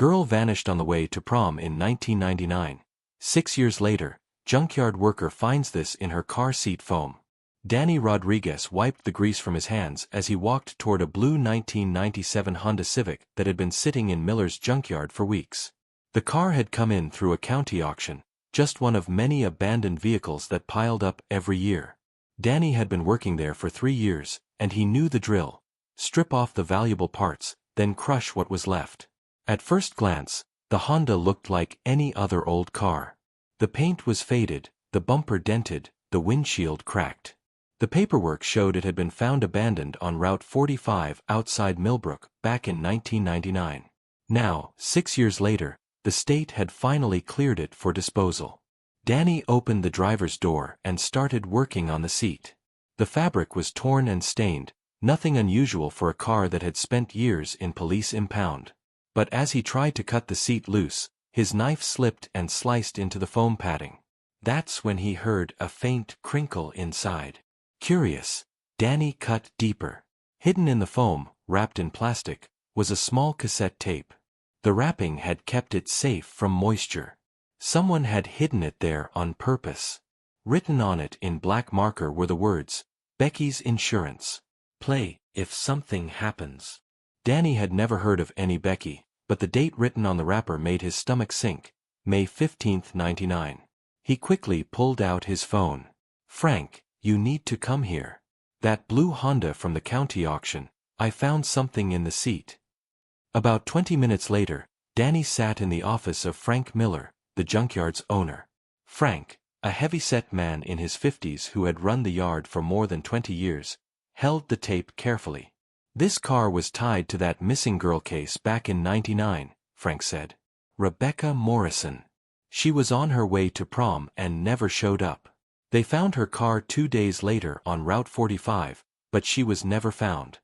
Girl vanished on the way to prom in 1999. 6 years later, junkyard worker finds this in her car seat foam. Danny Rodriguez wiped the grease from his hands as he walked toward a blue 1997 Honda Civic that had been sitting in Miller's junkyard for weeks. The car had come in through a county auction, just one of many abandoned vehicles that piled up every year. Danny had been working there for 3 years, and he knew the drill. Strip off the valuable parts, then crush what was left. At first glance, the Honda looked like any other old car. The paint was faded, the bumper dented, the windshield cracked. The paperwork showed it had been found abandoned on Route 45 outside Millbrook back in 1999. Now, 6 years later, the state had finally cleared it for disposal. Danny opened the driver's door and started working on the seat. The fabric was torn and stained, nothing unusual for a car that had spent years in police impound. But as he tried to cut the seat loose, his knife slipped and sliced into the foam padding. That's when he heard a faint crinkle inside. Curious, Danny cut deeper. Hidden in the foam, wrapped in plastic, was a small cassette tape. The wrapping had kept it safe from moisture. Someone had hidden it there on purpose. Written on it in black marker were the words, "Becky's Insurance. Play, if something happens." Danny had never heard of any Becky, but the date written on the wrapper made his stomach sink, May 15, 1999. He quickly pulled out his phone. "Frank, you need to come here. That blue Honda from the county auction, I found something in the seat." About 20 minutes later, Danny sat in the office of Frank Miller, the junkyard's owner. Frank, a heavy-set man in his 50s who had run the yard for more than 20 years, held the tape carefully. "This car was tied to that missing girl case back in '99, Frank said. "Rebecca Morrison. She was on her way to prom and never showed up. They found her car 2 days later on Route 45, but she was never found."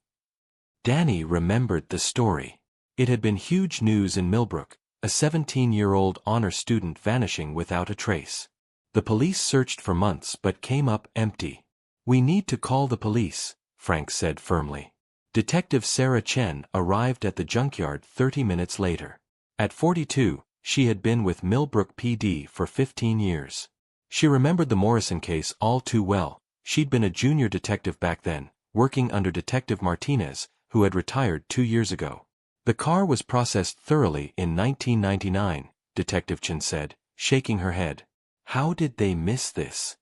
Danny remembered the story. It had been huge news in Millbrook, a 17-year-old honor student vanishing without a trace. The police searched for months but came up empty. "We need to call the police," Frank said firmly. Detective Sarah Chen arrived at the junkyard 30 minutes later. At 42, she had been with Millbrook PD for 15 years. She remembered the Morrison case all too well. She'd been a junior detective back then, working under Detective Martinez, who had retired 2 years ago. "The car was processed thoroughly in 1999, Detective Chen said, shaking her head. "How did they miss this?"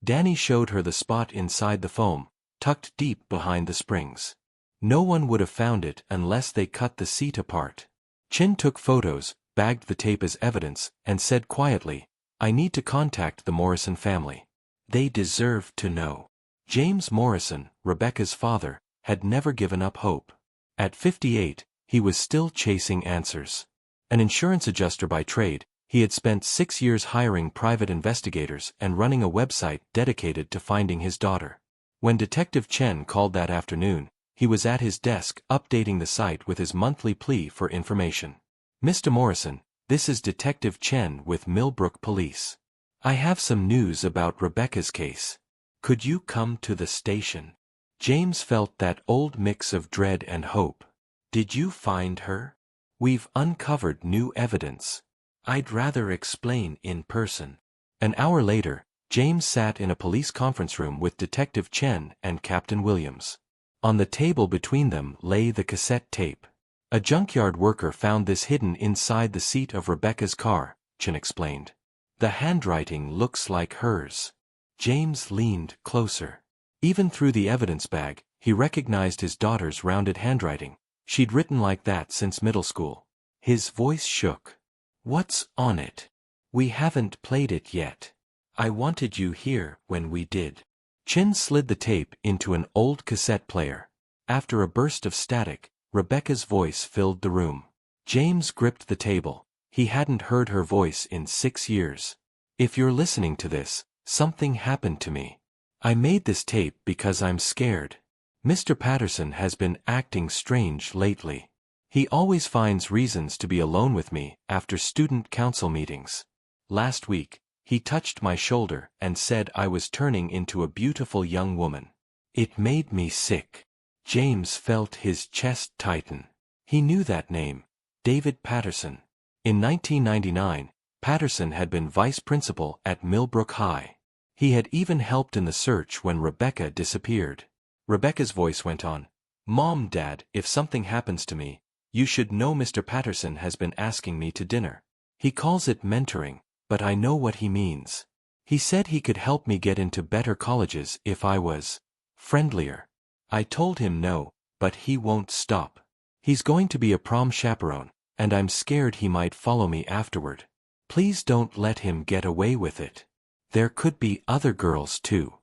Danny showed her the spot inside the foam, tucked deep behind the springs. "No one would have found it unless they cut the seat apart." Chen took photos, bagged the tape as evidence, and said quietly, "I need to contact the Morrison family. They deserve to know." James Morrison, Rebecca's father, had never given up hope. At 58, he was still chasing answers. An insurance adjuster by trade, he had spent 6 years hiring private investigators and running a website dedicated to finding his daughter. When Detective Chen called that afternoon, he was at his desk updating the site with his monthly plea for information. "Mr. Morrison, this is Detective Chen with Millbrook Police. I have some news about Rebecca's case. Could you come to the station?" James felt that old mix of dread and hope. "Did you find her? We've uncovered new evidence. I'd rather explain in person." An hour later, James sat in a police conference room with Detective Chen and Captain Williams. On the table between them lay the cassette tape. "A junkyard worker found this hidden inside the seat of Rebecca's car," Chen explained. "The handwriting looks like hers." James leaned closer. Even through the evidence bag, he recognized his daughter's rounded handwriting. She'd written like that since middle school. His voice shook. "What's on it? We haven't played it yet. I wanted you here when we did." Chen slid the tape into an old cassette player. After a burst of static, Rebecca's voice filled the room. James gripped the table. He hadn't heard her voice in 6 years. "If you're listening to this, something happened to me. I made this tape because I'm scared. Mr. Patterson has been acting strange lately. He always finds reasons to be alone with me after student council meetings. Last week, he touched my shoulder and said I was turning into a beautiful young woman. It made me sick." James felt his chest tighten. He knew that name. David Patterson. In 1999, Patterson had been vice principal at Millbrook High. He had even helped in the search when Rebecca disappeared. Rebecca's voice went on. "Mom, Dad, if something happens to me, you should know Mr. Patterson has been asking me to dinner. He calls it mentoring, but I know what he means. He said he could help me get into better colleges if I was friendlier. I told him no, but he won't stop. He's going to be a prom chaperone, and I'm scared he might follow me afterward. Please don't let him get away with it. There could be other girls too."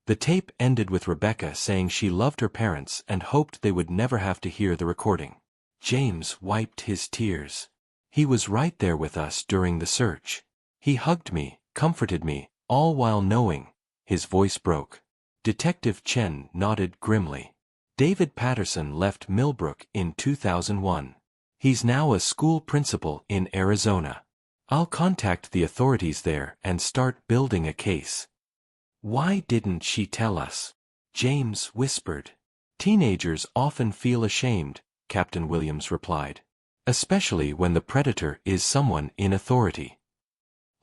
The tape ended with Rebecca saying she loved her parents and hoped they would never have to hear the recording. James wiped his tears. "He was right there with us during the search. He hugged me, comforted me, all while knowing." His voice broke. Detective Chen nodded grimly. David Patterson left Millbrook in 2001. He's now a school principal in Arizona. I'll contact the authorities there and start building a case. "Why didn't she tell us?" James whispered. "Teenagers often feel ashamed," Captain Williams replied. "Especially when the predator is someone in authority."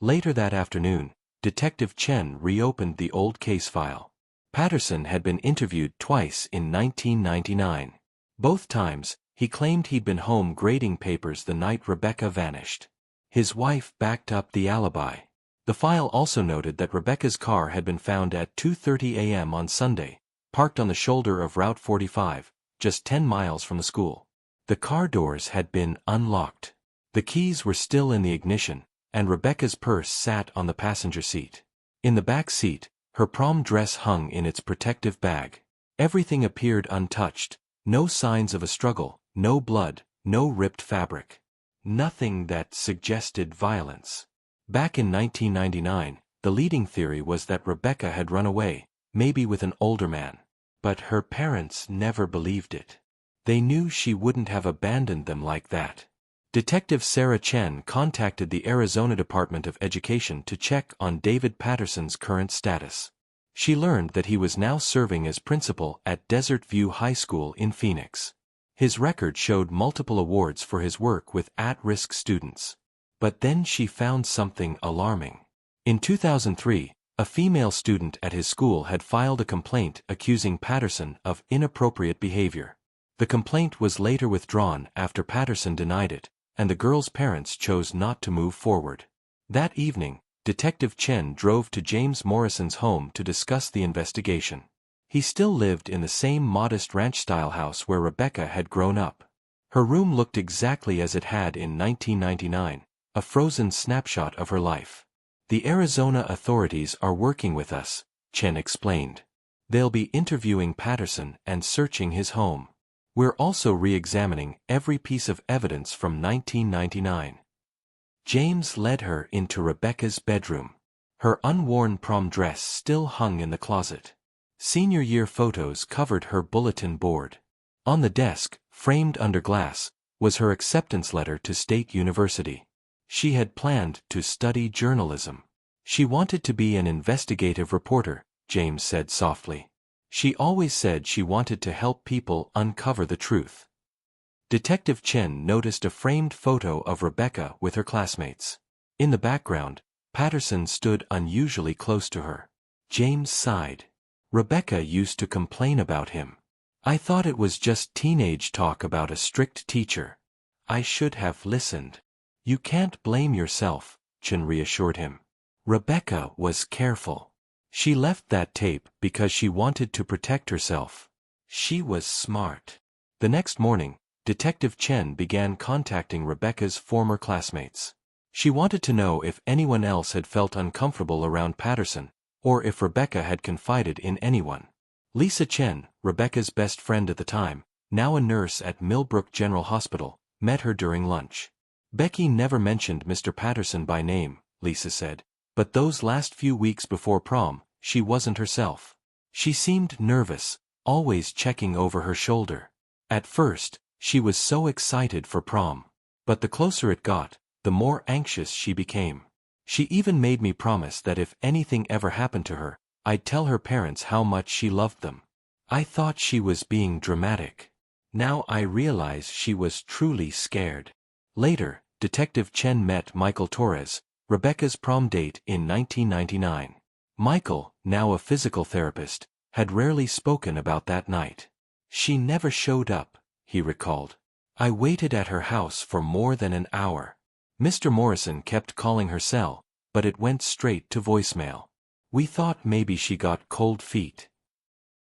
Later that afternoon, Detective Chen reopened the old case file. Patterson had been interviewed twice in 1999. Both times, he claimed he'd been home grading papers the night Rebecca vanished. His wife backed up the alibi. The file also noted that Rebecca's car had been found at 2:30 a.m. on Sunday, parked on the shoulder of Route 45, just 10 miles from the school. The car doors had been unlocked. The keys were still in the ignition, and Rebecca's purse sat on the passenger seat. In the back seat, her prom dress hung in its protective bag. Everything appeared untouched, no signs of a struggle, no blood, no ripped fabric. Nothing that suggested violence. Back in 1999, the leading theory was that Rebecca had run away, maybe with an older man. But her parents never believed it. They knew she wouldn't have abandoned them like that. Detective Sarah Chen contacted the Arizona Department of Education to check on David Patterson's current status. She learned that he was now serving as principal at Desert View High School in Phoenix. His record showed multiple awards for his work with at-risk students. But then she found something alarming. In 2003, a female student at his school had filed a complaint accusing Patterson of inappropriate behavior. The complaint was later withdrawn after Patterson denied it, and the girl's parents chose not to move forward. That evening, Detective Chen drove to James Morrison's home to discuss the investigation. He still lived in the same modest ranch-style house where Rebecca had grown up. Her room looked exactly as it had in 1999, a frozen snapshot of her life. "The Arizona authorities are working with us," Chen explained. "They'll be interviewing Patterson and searching his home. We're also re-examining every piece of evidence from 1999. James led her into Rebecca's bedroom. Her unworn prom dress still hung in the closet. Senior year photos covered her bulletin board. On the desk, framed under glass, was her acceptance letter to State University. She had planned to study journalism. She wanted to be an investigative reporter, James said softly. She always said she wanted to help people uncover the truth. Detective Chen noticed a framed photo of Rebecca with her classmates. In the background, Patterson stood unusually close to her. James sighed. Rebecca used to complain about him. "I thought it was just teenage talk about a strict teacher. I should have listened." "You can't blame yourself," Chen reassured him. "Rebecca was careful. She left that tape because she wanted to protect herself. She was smart." The next morning, Detective Chen began contacting Rebecca's former classmates. She wanted to know if anyone else had felt uncomfortable around Patterson, or if Rebecca had confided in anyone. Lisa Chen, Rebecca's best friend at the time, now a nurse at Millbrook General Hospital, met her during lunch. "Becky never mentioned Mr. Patterson by name," Lisa said, "but those last few weeks before prom, she wasn't herself. She seemed nervous, always checking over her shoulder. At first, she was so excited for prom. But the closer it got, the more anxious she became. She even made me promise that if anything ever happened to her, I'd tell her parents how much she loved them. I thought she was being dramatic. Now I realize she was truly scared." Later, Detective Chen met Michael Torres, Rebecca's prom date in 1999. Michael, now a physical therapist, had rarely spoken about that night. "She never showed up," he recalled. "I waited at her house for more than an hour." Mr. Morrison kept calling her cell, but it went straight to voicemail. "We thought maybe she got cold feet."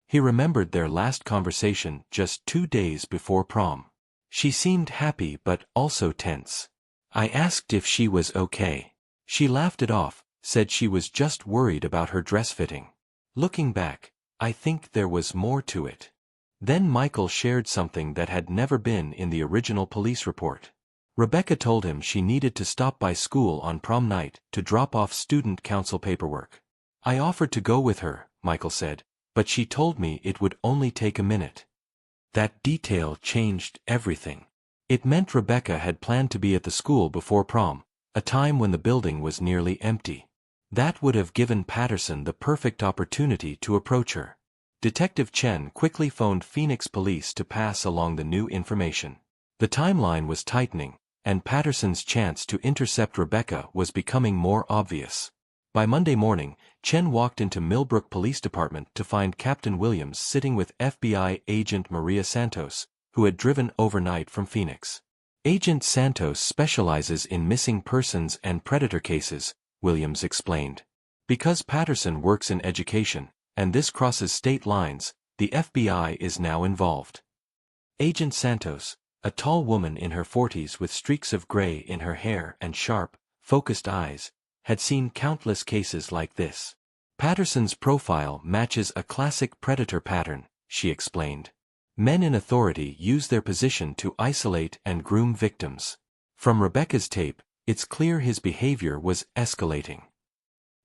He remembered their last conversation just 2 days before prom. "She seemed happy but also tense. I asked if she was okay. She laughed it off, said she was just worried about her dress fitting. Looking back, I think there was more to it." Then Michael shared something that had never been in the original police report. Rebecca told him she needed to stop by school on prom night to drop off student council paperwork. "I offered to go with her," Michael said, "but she told me it would only take a minute." That detail changed everything. It meant Rebecca had planned to be at the school before prom, a time when the building was nearly empty. That would have given Patterson the perfect opportunity to approach her. Detective Chen quickly phoned Phoenix police to pass along the new information. The timeline was tightening, and Patterson's chance to intercept Rebecca was becoming more obvious. By Monday morning, Chen walked into Millbrook Police Department to find Captain Williams sitting with FBI agent Maria Santos, who had driven overnight from Phoenix. "Agent Santos specializes in missing persons and predator cases," Williams explained. "Because Patterson works in education, and this crosses state lines, the FBI is now involved." Agent Santos, a tall woman in her 40s with streaks of gray in her hair and sharp, focused eyes, had seen countless cases like this. "Patterson's profile matches a classic predator pattern," she explained. "Men in authority use their position to isolate and groom victims. From Rebecca's tape, it's clear his behavior was escalating."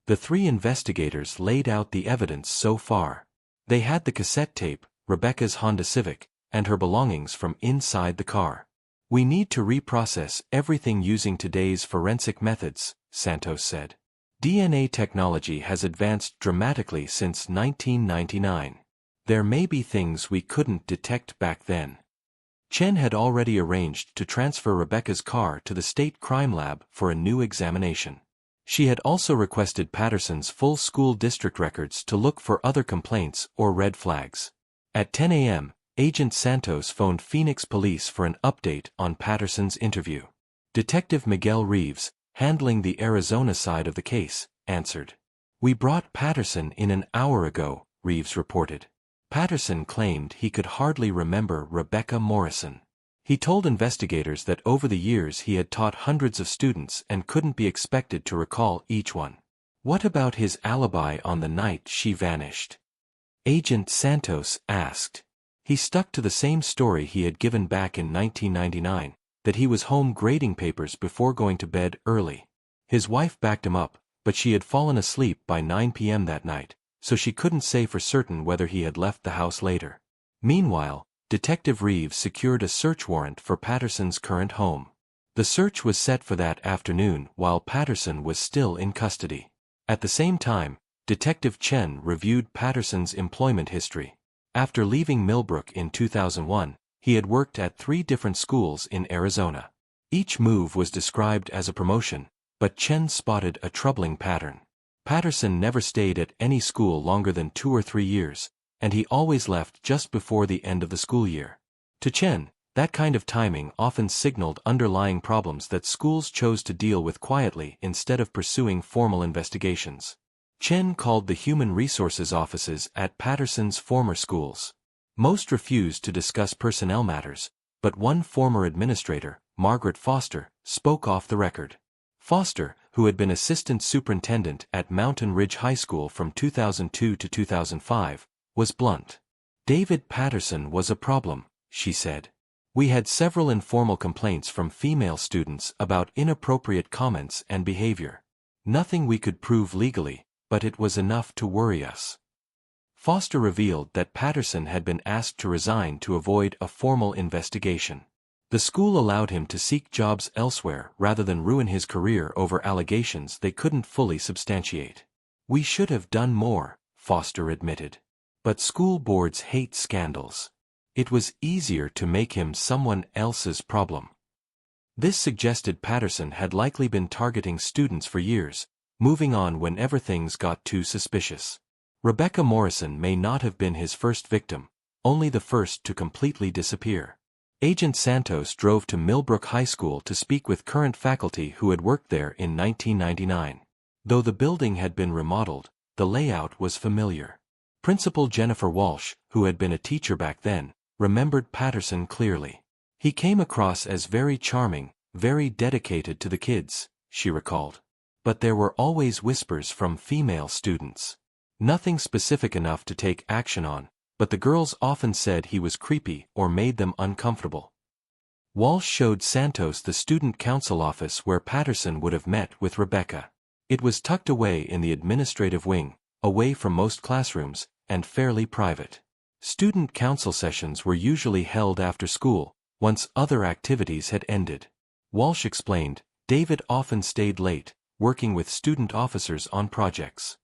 The 3 investigators laid out the evidence so far. They had the cassette tape, Rebecca's Honda Civic, and her belongings from inside the car. "We need to reprocess everything using today's forensic methods," Santos said. "DNA technology has advanced dramatically since 1999. There may be things we couldn't detect back then." Chen had already arranged to transfer Rebecca's car to the state crime lab for a new examination. She had also requested Patterson's full school district records to look for other complaints or red flags. At 10 a.m., Agent Santos phoned Phoenix police for an update on Patterson's interview. Detective Miguel Reeves, handling the Arizona side of the case, answered. "We brought Patterson in an hour ago," Reeves reported. Patterson claimed he could hardly remember Rebecca Morrison. He told investigators that over the years he had taught hundreds of students and couldn't be expected to recall each one. "What about his alibi on the night she vanished?" Agent Santos asked. He stuck to the same story he had given back in 1999, that he was home grading papers before going to bed early. His wife backed him up, but she had fallen asleep by 9 p.m. that night, so she couldn't say for certain whether he had left the house later. Meanwhile, Detective Reeves secured a search warrant for Patterson's current home. The search was set for that afternoon while Patterson was still in custody. At the same time, Detective Chen reviewed Patterson's employment history. After leaving Millbrook in 2001, he had worked at 3 different schools in Arizona. Each move was described as a promotion, but Chen spotted a troubling pattern. Patterson never stayed at any school longer than 2 or 3 years, and he always left just before the end of the school year. To Chen, that kind of timing often signaled underlying problems that schools chose to deal with quietly instead of pursuing formal investigations. Chen called the human resources offices at Patterson's former schools. Most refused to discuss personnel matters, but one former administrator, Margaret Foster, spoke off the record. Foster, who had been assistant superintendent at Mountain Ridge High School from 2002 to 2005, was blunt. "David Patterson was a problem," she said. "We had several informal complaints from female students about inappropriate comments and behavior. Nothing we could prove legally, but it was enough to worry us." Foster revealed that Patterson had been asked to resign to avoid a formal investigation. The school allowed him to seek jobs elsewhere rather than ruin his career over allegations they couldn't fully substantiate. "We should have done more," Foster admitted. "But school boards hate scandals. It was easier to make him someone else's problem." This suggested Patterson had likely been targeting students for years, moving on whenever things got too suspicious. Rebecca Morrison may not have been his first victim, only the first to completely disappear. Agent Santos drove to Millbrook High School to speak with current faculty who had worked there in 1999. Though the building had been remodeled, the layout was familiar. Principal Jennifer Walsh, who had been a teacher back then, remembered Patterson clearly. He came across as very charming, very dedicated to the kids, she recalled. But there were always whispers from female students. Nothing specific enough to take action on, but the girls often said he was creepy or made them uncomfortable. Walsh showed Santos the student council office where Patterson would have met with Rebecca. It was tucked away in the administrative wing, away from most classrooms, and fairly private. Student council sessions were usually held after school, once other activities had ended. Walsh explained, David often stayed late, working with student officers on projects.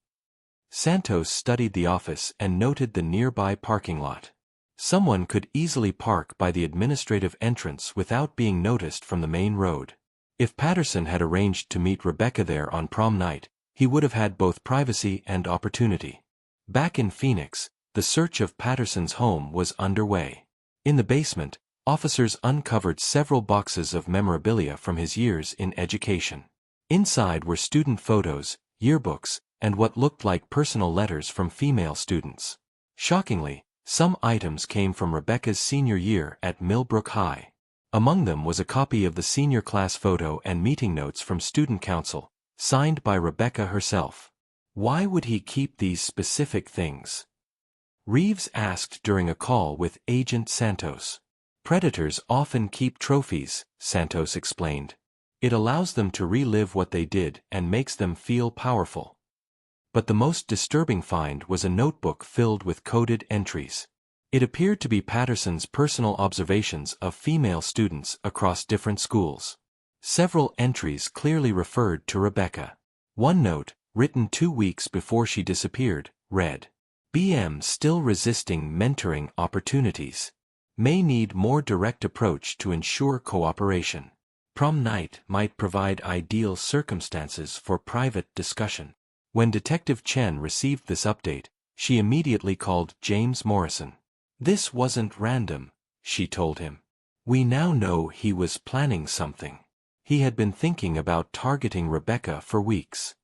Santos studied the office and noted the nearby parking lot. Someone could easily park by the administrative entrance without being noticed from the main road. If Patterson had arranged to meet Rebecca there on prom night, he would have had both privacy and opportunity. Back in Phoenix, the search of Patterson's home was underway. In the basement, officers uncovered several boxes of memorabilia from his years in education. Inside were student photos, yearbooks, and what looked like personal letters from female students. Shockingly, some items came from Rebecca's senior year at Millbrook High. Among them was a copy of the senior class photo and meeting notes from student council, signed by Rebecca herself. Why would he keep these specific things? Reeves asked during a call with Agent Santos. Predators often keep trophies, Santos explained. It allows them to relive what they did and makes them feel powerful. But the most disturbing find was a notebook filled with coded entries. It appeared to be Patterson's personal observations of female students across different schools. Several entries clearly referred to Rebecca. One note, written 2 weeks before she disappeared, read, "BM still resisting mentoring opportunities. May need more direct approach to ensure cooperation. Prom night might provide ideal circumstances for private discussion." When Detective Chen received this update, she immediately called James Morrison. "This wasn't random," she told him. "We now know he was planning something. He had been thinking about targeting Rebecca for weeks."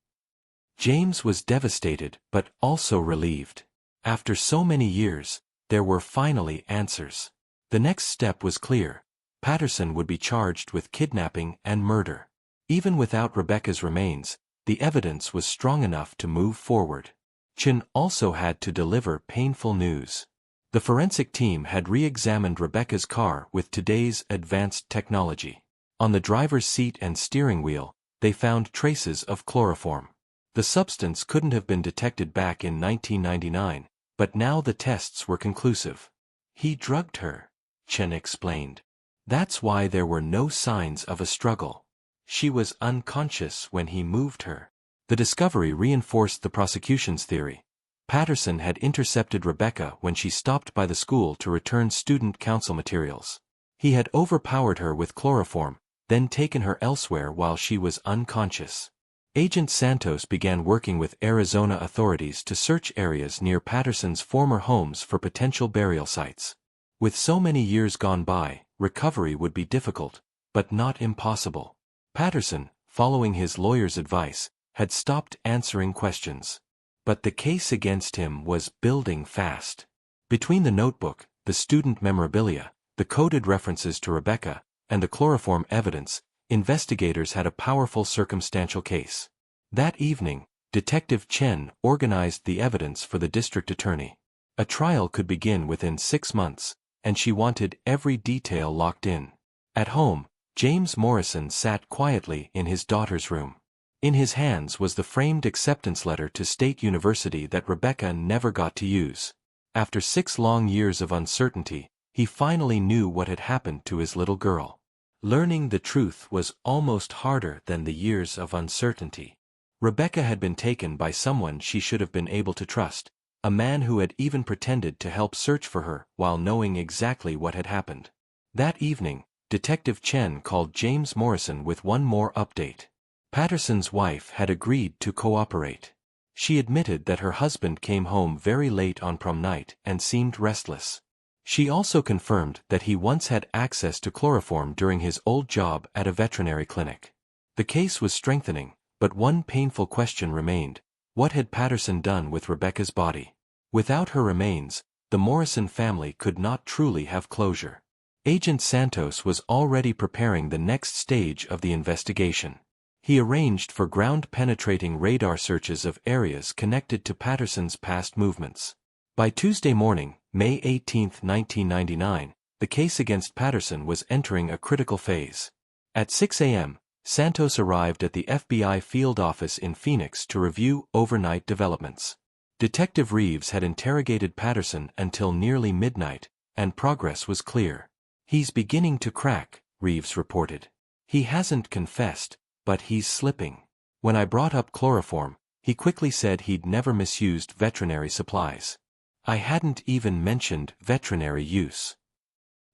James was devastated but also relieved. After so many years, there were finally answers. The next step was clear. Patterson would be charged with kidnapping and murder. Even without Rebecca's remains, the evidence was strong enough to move forward. Chen also had to deliver painful news. The forensic team had re-examined Rebecca's car with today's advanced technology. On the driver's seat and steering wheel, they found traces of chloroform. The substance couldn't have been detected back in 1999, but now the tests were conclusive. "He drugged her," Chen explained. "That's why there were no signs of a struggle. She was unconscious when he moved her." The discovery reinforced the prosecution's theory. Patterson had intercepted Rebecca when she stopped by the school to return student council materials. He had overpowered her with chloroform, then taken her elsewhere while she was unconscious. Agent Santos began working with Arizona authorities to search areas near Patterson's former homes for potential burial sites. With so many years gone by, recovery would be difficult, but not impossible. Patterson, following his lawyer's advice, had stopped answering questions. But the case against him was building fast. Between the notebook, the student memorabilia, the coded references to Rebecca, and the chloroform evidence, investigators had a powerful circumstantial case. That evening, Detective Chen organized the evidence for the district attorney. A trial could begin within 6 months, and she wanted every detail locked in. At home, James Morrison sat quietly in his daughter's room. In his hands was the framed acceptance letter to State University that Rebecca never got to use. After 6 long years of uncertainty, he finally knew what had happened to his little girl. Learning the truth was almost harder than the years of uncertainty. Rebecca had been taken by someone she should have been able to trust, a man who had even pretended to help search for her while knowing exactly what had happened. That evening, Detective Chen called James Morrison with one more update. Patterson's wife had agreed to cooperate. She admitted that her husband came home very late on prom night and seemed restless. She also confirmed that he once had access to chloroform during his old job at a veterinary clinic. The case was strengthening, but one painful question remained: what had Patterson done with Rebecca's body? Without her remains, the Morrison family could not truly have closure. Agent Santos was already preparing the next stage of the investigation. He arranged for ground-penetrating radar searches of areas connected to Patterson's past movements. By Tuesday morning, May 18, 1999, the case against Patterson was entering a critical phase. At 6 a.m., Santos arrived at the FBI field office in Phoenix to review overnight developments. Detective Reeves had interrogated Patterson until nearly midnight, and progress was clear. "He's beginning to crack," Reeves reported. "He hasn't confessed, but he's slipping. When I brought up chloroform, he quickly said he'd never misused veterinary supplies. I hadn't even mentioned veterinary use."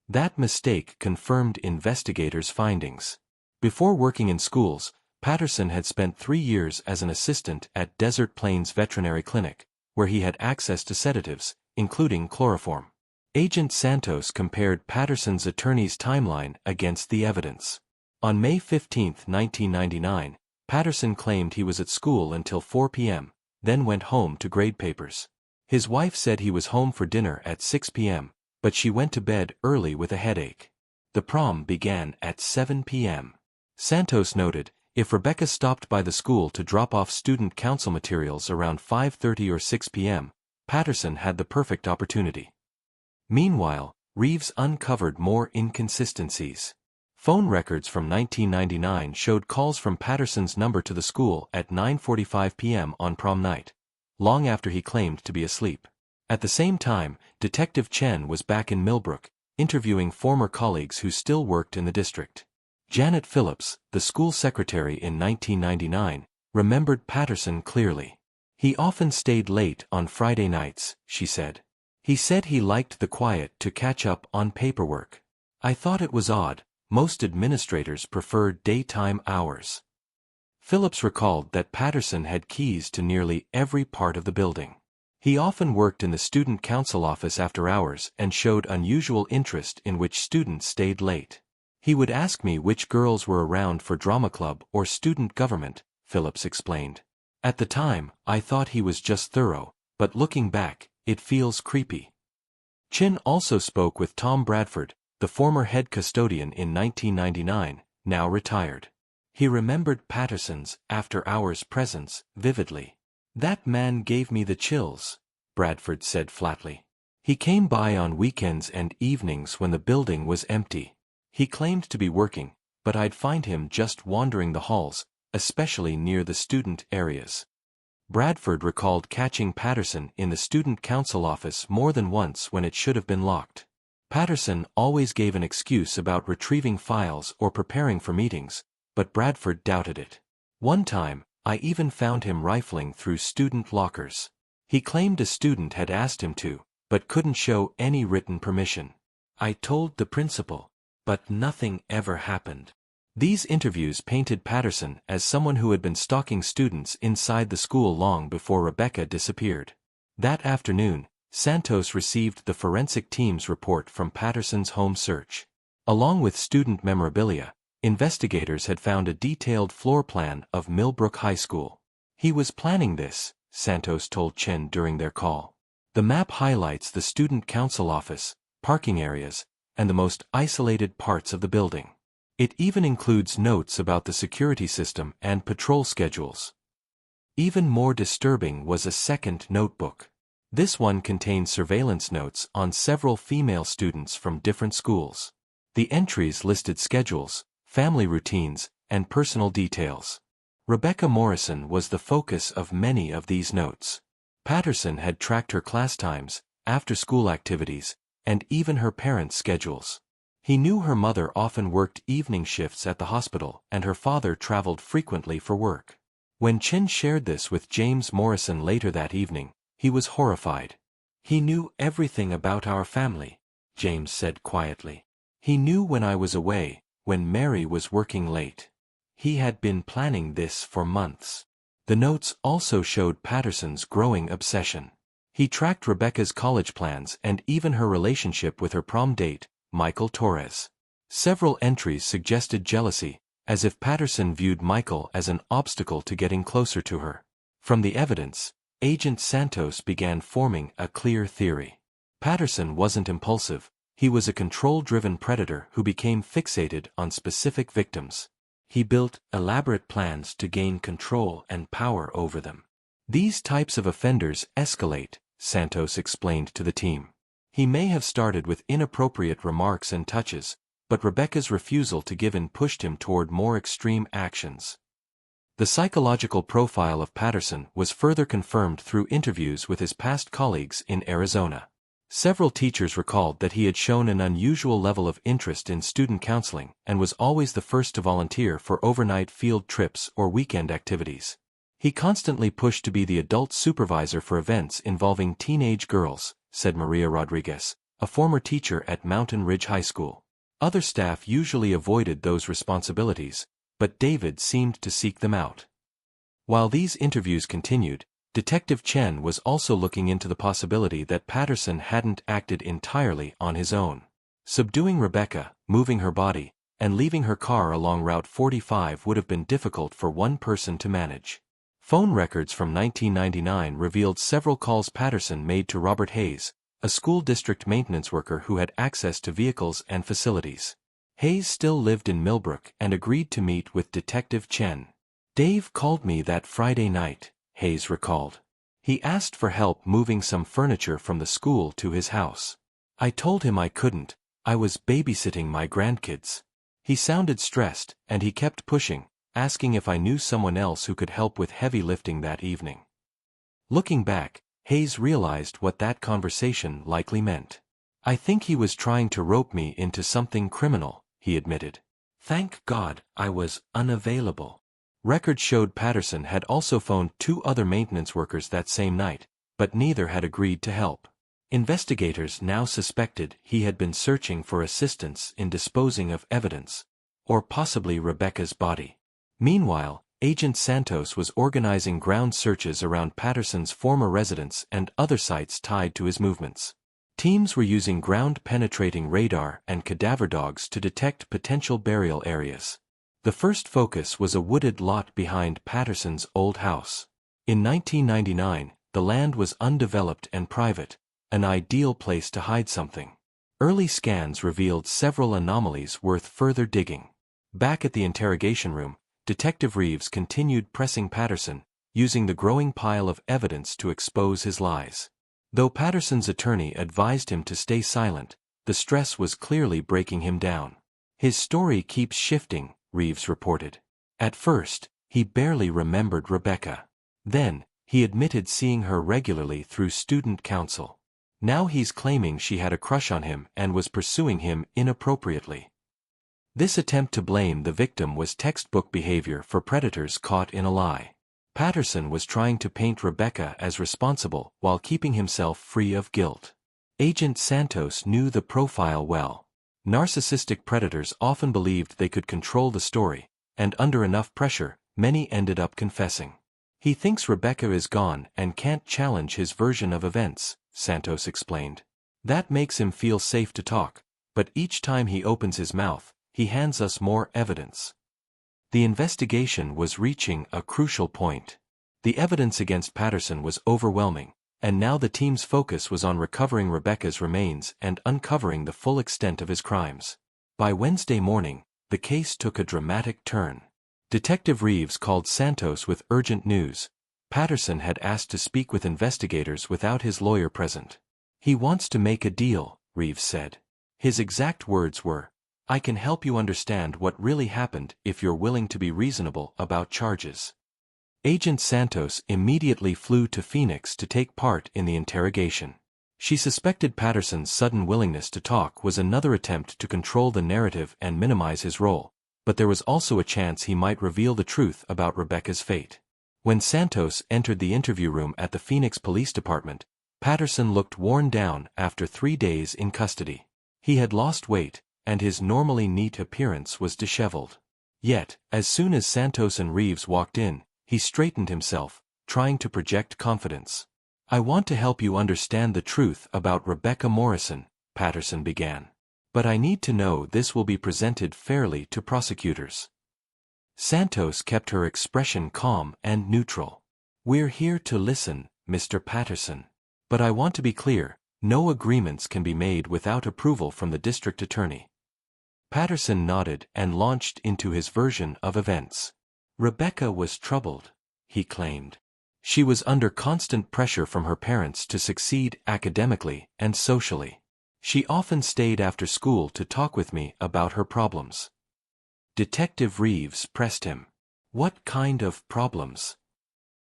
That mistake confirmed investigators' findings. Before working in schools, Patterson had spent 3 years as an assistant at Desert Plains Veterinary Clinic, where he had access to sedatives, including chloroform. Agent Santos compared Patterson's attorney's timeline against the evidence. On May 15, 1999, Patterson claimed he was at school until 4 p.m., then went home to grade papers. His wife said he was home for dinner at 6 p.m., but she went to bed early with a headache. The prom began at 7 p.m. Santos noted, if Rebecca stopped by the school to drop off student council materials around 5:30 or 6 p.m., Patterson had the perfect opportunity. Meanwhile, Reeves uncovered more inconsistencies. Phone records from 1999 showed calls from Patterson's number to the school at 9:45 p.m. on prom night, long after he claimed to be asleep. At the same time, Detective Chen was back in Millbrook, interviewing former colleagues who still worked in the district. Janet Phillips, the school secretary in 1999, remembered Patterson clearly. "He often stayed late on Friday nights," she said. "He said he liked the quiet to catch up on paperwork. I thought it was odd, most administrators prefer daytime hours." Phillips recalled that Patterson had keys to nearly every part of the building. He often worked in the student council office after hours and showed unusual interest in which students stayed late. "He would ask me which girls were around for drama club or student government," Phillips explained. "At the time, I thought he was just thorough, but looking back, it feels creepy." Chin also spoke with Tom Bradford, the former head custodian in 1999, now retired. He remembered Patterson's after-hours presence vividly. "That man gave me the chills," Bradford said flatly. "He came by on weekends and evenings when the building was empty. He claimed to be working, but I'd find him just wandering the halls, especially near the student areas." Bradford recalled catching Patterson in the student council office more than once when it should have been locked. Patterson always gave an excuse about retrieving files or preparing for meetings, but Bradford doubted it. "One time, I even found him rifling through student lockers. He claimed a student had asked him to, but couldn't show any written permission. I told the principal, but nothing ever happened." These interviews painted Patterson as someone who had been stalking students inside the school long before Rebecca disappeared. That afternoon, Santos received the forensic team's report from Patterson's home search. Along with student memorabilia, investigators had found a detailed floor plan of Millbrook High School. "He was planning this," Santos told Chen during their call. "The map highlights the student council office, parking areas, and the most isolated parts of the building. It even includes notes about the security system and patrol schedules." Even more disturbing was a second notebook. This one contained surveillance notes on several female students from different schools. The entries listed schedules, family routines, and personal details. Rebecca Morrison was the focus of many of these notes. Patterson had tracked her class times, after-school activities, and even her parents' schedules. He knew her mother often worked evening shifts at the hospital and her father traveled frequently for work. When Chin shared this with James Morrison later that evening, he was horrified. "He knew everything about our family," James said quietly. He knew when I was away, when Mary was working late. He had been planning this for months. The notes also showed Patterson's growing obsession. He tracked Rebecca's college plans and even her relationship with her prom date, Michael Torres. Several entries suggested jealousy, as if Patterson viewed Michael as an obstacle to getting closer to her. From the evidence, Agent Santos began forming a clear theory. Patterson wasn't impulsive, he was a control-driven predator who became fixated on specific victims. He built elaborate plans to gain control and power over them. These types of offenders escalate, Santos explained to the team. He may have started with inappropriate remarks and touches, but Rebecca's refusal to give in pushed him toward more extreme actions. The psychological profile of Patterson was further confirmed through interviews with his past colleagues in Arizona. Several teachers recalled that he had shown an unusual level of interest in student counseling and was always the first to volunteer for overnight field trips or weekend activities. He constantly pushed to be the adult supervisor for events involving teenage girls, said Maria Rodriguez, a former teacher at Mountain Ridge High School. Other staff usually avoided those responsibilities, but David seemed to seek them out. While these interviews continued, Detective Chen was also looking into the possibility that Patterson hadn't acted entirely on his own. Subduing Rebecca, moving her body, and leaving her car along Route 45 would have been difficult for one person to manage. Phone records from 1999 revealed several calls Patterson made to Robert Hayes, a school district maintenance worker who had access to vehicles and facilities. Hayes still lived in Millbrook and agreed to meet with Detective Chen. "Dave called me that Friday night," Hayes recalled. "He asked for help moving some furniture from the school to his house. I told him I couldn't, I was babysitting my grandkids." He sounded stressed, and he kept pushing, asking if I knew someone else who could help with heavy lifting that evening. Looking back, Hayes realized what that conversation likely meant. "I think he was trying to rope me into something criminal," he admitted. "Thank God I was unavailable." Records showed Patterson had also phoned 2 other maintenance workers that same night, but neither had agreed to help. Investigators now suspected he had been searching for assistance in disposing of evidence, or possibly Rebecca's body. Meanwhile, Agent Santos was organizing ground searches around Patterson's former residence and other sites tied to his movements. Teams were using ground-penetrating radar and cadaver dogs to detect potential burial areas. The first focus was a wooded lot behind Patterson's old house. In 1999, the land was undeveloped and private, an ideal place to hide something. Early scans revealed several anomalies worth further digging. Back at the interrogation room, Detective Reeves continued pressing Patterson, using the growing pile of evidence to expose his lies. Though Patterson's attorney advised him to stay silent, the stress was clearly breaking him down. "His story keeps shifting," Reeves reported. "At first, he barely remembered Rebecca. Then, he admitted seeing her regularly through student council. Now he's claiming she had a crush on him and was pursuing him inappropriately." This attempt to blame the victim was textbook behavior for predators caught in a lie. Patterson was trying to paint Rebecca as responsible while keeping himself free of guilt. Agent Santos knew the profile well. Narcissistic predators often believed they could control the story, and under enough pressure, many ended up confessing. "He thinks Rebecca is gone and can't challenge his version of events," Santos explained. "That makes him feel safe to talk, but each time he opens his mouth, he hands us more evidence." The investigation was reaching a crucial point. The evidence against Patterson was overwhelming, and now the team's focus was on recovering Rebecca's remains and uncovering the full extent of his crimes. By Wednesday morning, the case took a dramatic turn. Detective Reeves called Santos with urgent news. Patterson had asked to speak with investigators without his lawyer present. "He wants to make a deal," Reeves said. His exact words were, "I can help you understand what really happened if you're willing to be reasonable about charges." Agent Santos immediately flew to Phoenix to take part in the interrogation. She suspected Patterson's sudden willingness to talk was another attempt to control the narrative and minimize his role, but there was also a chance he might reveal the truth about Rebecca's fate. When Santos entered the interview room at the Phoenix Police Department, Patterson looked worn down after 3 days in custody. He had lost weight, and his normally neat appearance was disheveled. Yet, as soon as Santos and Reeves walked in, he straightened himself, trying to project confidence. "I want to help you understand the truth about Rebecca Morrison," Patterson began. "But I need to know this will be presented fairly to prosecutors." Santos kept her expression calm and neutral. "We're here to listen, Mr. Patterson. But I want to be clear, no agreements can be made without approval from the district attorney." Patterson nodded and launched into his version of events. Rebecca was troubled, he claimed. She was under constant pressure from her parents to succeed academically and socially. She often stayed after school to talk with me about her problems. Detective Reeves pressed him. "What kind of problems?"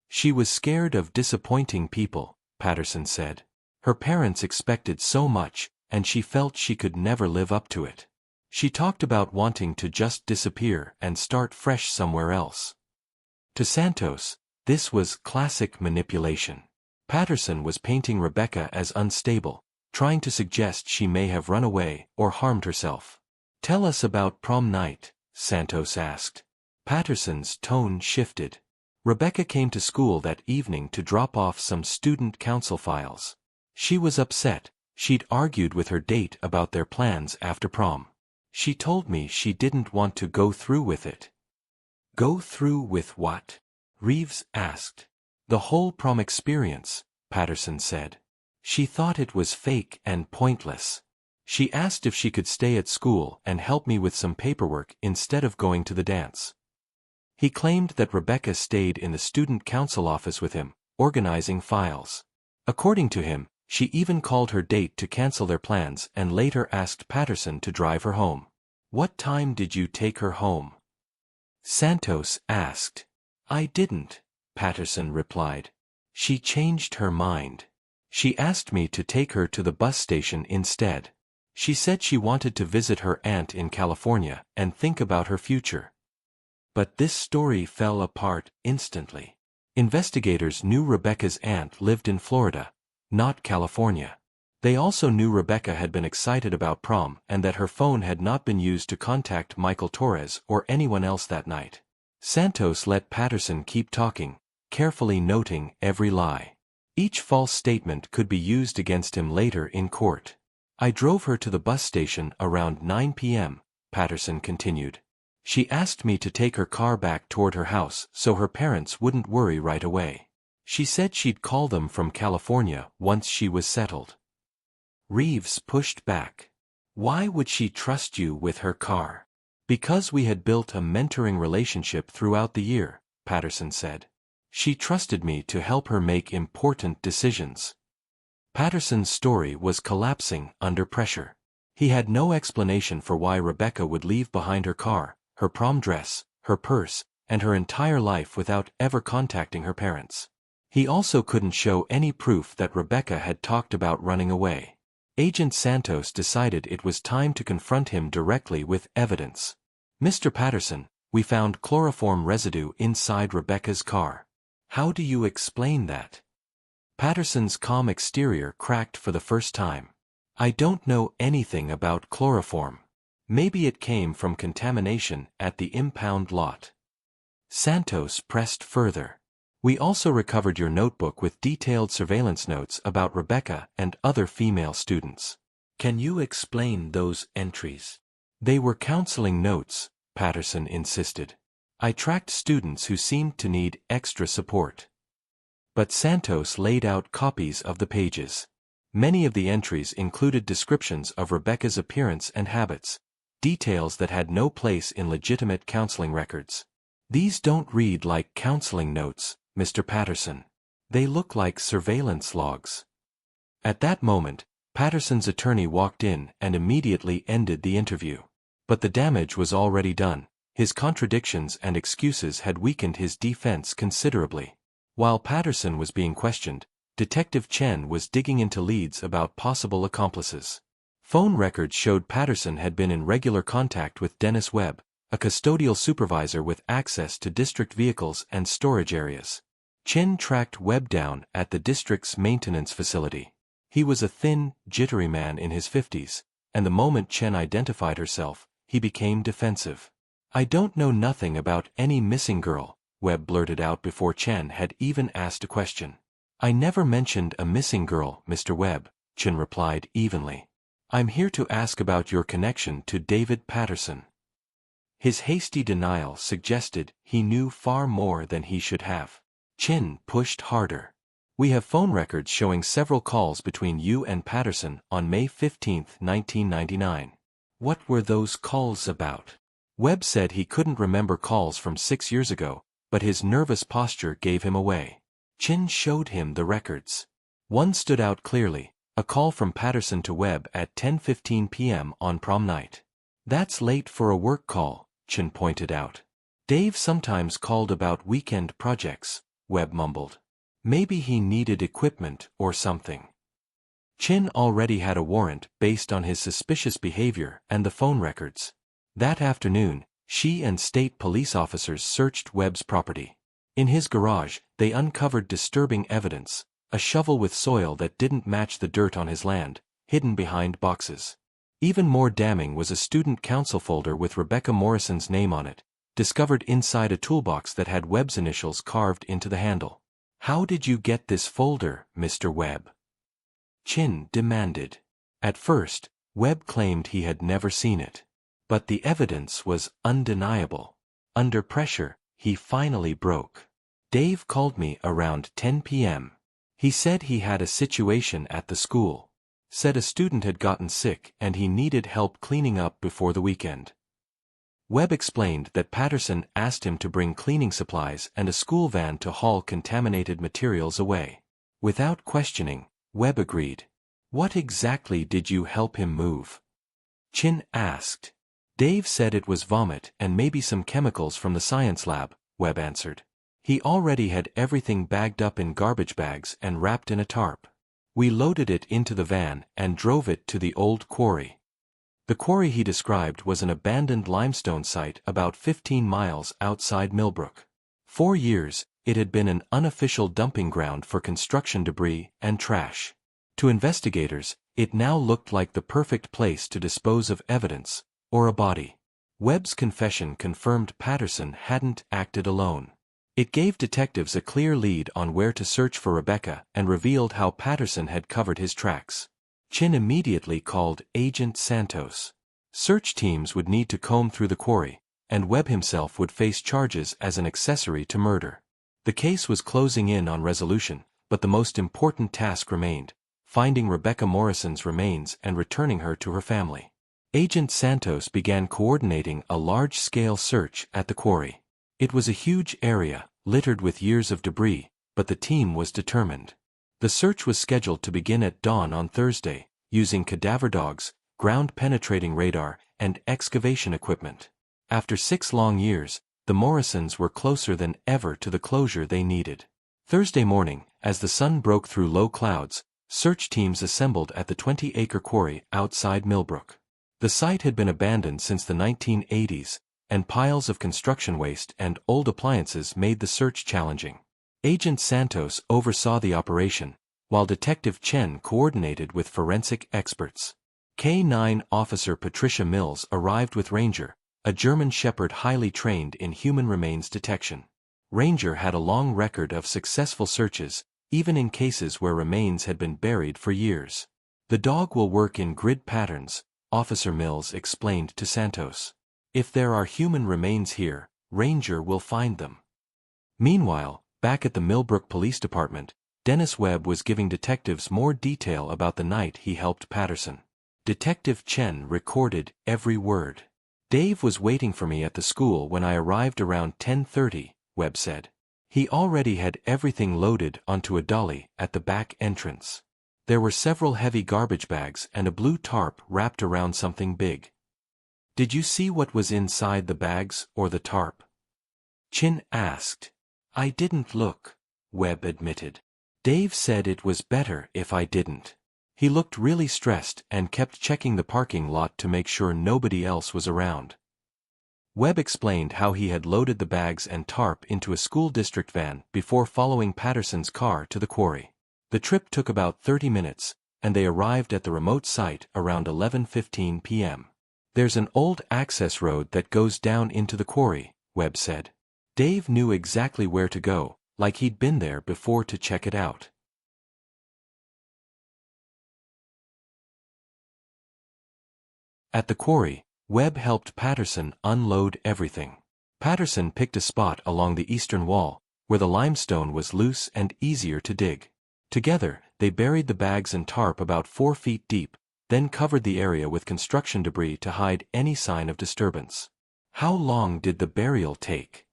"She was scared of disappointing people," Patterson said. "Her parents expected so much, and she felt she could never live up to it. She talked about wanting to just disappear and start fresh somewhere else." To Santos, this was classic manipulation. Patterson was painting Rebecca as unstable, trying to suggest she may have run away or harmed herself. "Tell us about prom night," Santos asked. Patterson's tone shifted. "Rebecca came to school that evening to drop off some student council files. She was upset. She'd argued with her date about their plans after prom. She told me she didn't want to go through with it." "Go through with what?" Reeves asked. "The whole prom experience," Patterson said. "She thought it was fake and pointless. She asked if she could stay at school and help me with some paperwork instead of going to the dance." He claimed that Rebecca stayed in the student council office with him, organizing files. According to him, she even called her date to cancel their plans and later asked Patterson to drive her home. "What time did you take her home?" Santos asked. "I didn't," Patterson replied. "She changed her mind. She asked me to take her to the bus station instead. She said she wanted to visit her aunt in California and think about her future." But this story fell apart instantly. Investigators knew Rebecca's aunt lived in Florida, not California. They also knew Rebecca had been excited about prom and that her phone had not been used to contact Michael Torres or anyone else that night. Santos let Patterson keep talking, carefully noting every lie. Each false statement could be used against him later in court. "I drove her to the bus station around 9 p.m., Patterson continued. "She asked me to take her car back toward her house so her parents wouldn't worry right away. She said she'd call them from California once she was settled." Reeves pushed back. "Why would she trust you with her car?" "Because we had built a mentoring relationship throughout the year," Patterson said. "She trusted me to help her make important decisions." Patterson's story was collapsing under pressure. He had no explanation for why Rebecca would leave behind her car, her prom dress, her purse, and her entire life without ever contacting her parents. He also couldn't show any proof that Rebecca had talked about running away. Agent Santos decided it was time to confront him directly with evidence. "Mr. Patterson, we found chloroform residue inside Rebecca's car. How do you explain that?" Patterson's calm exterior cracked for the first time. "I don't know anything about chloroform. Maybe it came from contamination at the impound lot." Santos pressed further. "We also recovered your notebook with detailed surveillance notes about Rebecca and other female students. Can you explain those entries?" "They were counseling notes," Patterson insisted. "I tracked students who seemed to need extra support." But Santos laid out copies of the pages. Many of the entries included descriptions of Rebecca's appearance and habits, details that had no place in legitimate counseling records. "These don't read like counseling notes, Mr. Patterson. They look like surveillance logs." At that moment, Patterson's attorney walked in and immediately ended the interview. But the damage was already done. His contradictions and excuses had weakened his defense considerably. While Patterson was being questioned, Detective Chen was digging into leads about possible accomplices. Phone records showed Patterson had been in regular contact with Dennis Webb, a custodial supervisor with access to district vehicles and storage areas. Chen tracked Webb down at the district's maintenance facility. He was a thin, jittery man in his 50s, and the moment Chen identified herself, he became defensive. "I don't know nothing about any missing girl," Webb blurted out before Chen had even asked a question. "I never mentioned a missing girl, Mr. Webb," Chen replied evenly. "I'm here to ask about your connection to David Patterson." His hasty denial suggested he knew far more than he should have. Chen pushed harder. "We have phone records showing several calls between you and Patterson on May 15, 1999. What were those calls about?" Webb said he couldn't remember calls from 6 years ago, but his nervous posture gave him away. Chen showed him the records. One stood out clearly, a call from Patterson to Webb at 10:15 p.m. on prom night. "That's late for a work call," Chen pointed out. "Dave sometimes called about weekend projects," Webb mumbled. "Maybe he needed equipment or something." Chen already had a warrant based on his suspicious behavior and the phone records. That afternoon, she and state police officers searched Webb's property. In his garage, they uncovered disturbing evidence, a shovel with soil that didn't match the dirt on his land, hidden behind boxes. Even more damning was a student council folder with Rebecca Morrison's name on it, discovered inside a toolbox that had Webb's initials carved into the handle. "How did you get this folder, Mr. Webb?" Chen demanded. At first, Webb claimed he had never seen it. But the evidence was undeniable. Under pressure, he finally broke. "Dave called me around 10 p.m. He said he had a situation at the school. Said a student had gotten sick and he needed help cleaning up before the weekend." Webb explained that Patterson asked him to bring cleaning supplies and a school van to haul contaminated materials away. Without questioning, Webb agreed. "What exactly did you help him move?" Chen asked. "Dave said it was vomit and maybe some chemicals from the science lab," Webb answered. "He already had everything bagged up in garbage bags and wrapped in a tarp. We loaded it into the van and drove it to the old quarry." The quarry he described was an abandoned limestone site about 15 miles outside Millbrook. For years, it had been an unofficial dumping ground for construction debris and trash. To investigators, it now looked like the perfect place to dispose of evidence, or a body. Webb's confession confirmed Patterson hadn't acted alone. It gave detectives a clear lead on where to search for Rebecca and revealed how Patterson had covered his tracks. Chen immediately called Agent Santos. Search teams would need to comb through the quarry, and Webb himself would face charges as an accessory to murder. The case was closing in on resolution, but the most important task remained: finding Rebecca Morrison's remains and returning her to her family. Agent Santos began coordinating a large-scale search at the quarry. It was a huge area, littered with years of debris, but the team was determined. The search was scheduled to begin at dawn on Thursday, using cadaver dogs, ground-penetrating radar, and excavation equipment. After 6 long years, the Morrisons were closer than ever to the closure they needed. Thursday morning, as the sun broke through low clouds, search teams assembled at the 20-acre quarry outside Millbrook. The site had been abandoned since the 1980s, and piles of construction waste and old appliances made the search challenging. Agent Santos oversaw the operation, while Detective Chen coordinated with forensic experts. K-9 Officer Patricia Mills arrived with Ranger, a German Shepherd highly trained in human remains detection. Ranger had a long record of successful searches, even in cases where remains had been buried for years. "The dog will work in grid patterns," Officer Mills explained to Santos. "If there are human remains here, Ranger will find them." Meanwhile, back at the Millbrook Police Department, Dennis Webb was giving detectives more detail about the night he helped Patterson. Detective Chen recorded every word. "Dave was waiting for me at the school when I arrived around 10:30, Webb said. "He already had everything loaded onto a dolly at the back entrance. There were several heavy garbage bags and a blue tarp wrapped around something big." "Did you see what was inside the bags or the tarp?" Chen asked. "I didn't look," Webb admitted. "Dave said it was better if I didn't. He looked really stressed and kept checking the parking lot to make sure nobody else was around." Webb explained how he had loaded the bags and tarp into a school district van before following Patterson's car to the quarry. The trip took about 30 minutes, and they arrived at the remote site around 11:15 p.m. "There's an old access road that goes down into the quarry," Webb said. Dave knew exactly where to go, like he'd been there before to check it out. At the quarry, Webb helped Patterson unload everything. Patterson picked a spot along the eastern wall, where the limestone was loose and easier to dig. Together, they buried the bags and tarp about 4 feet deep, then covered the area with construction debris to hide any sign of disturbance. "How long did the burial take?"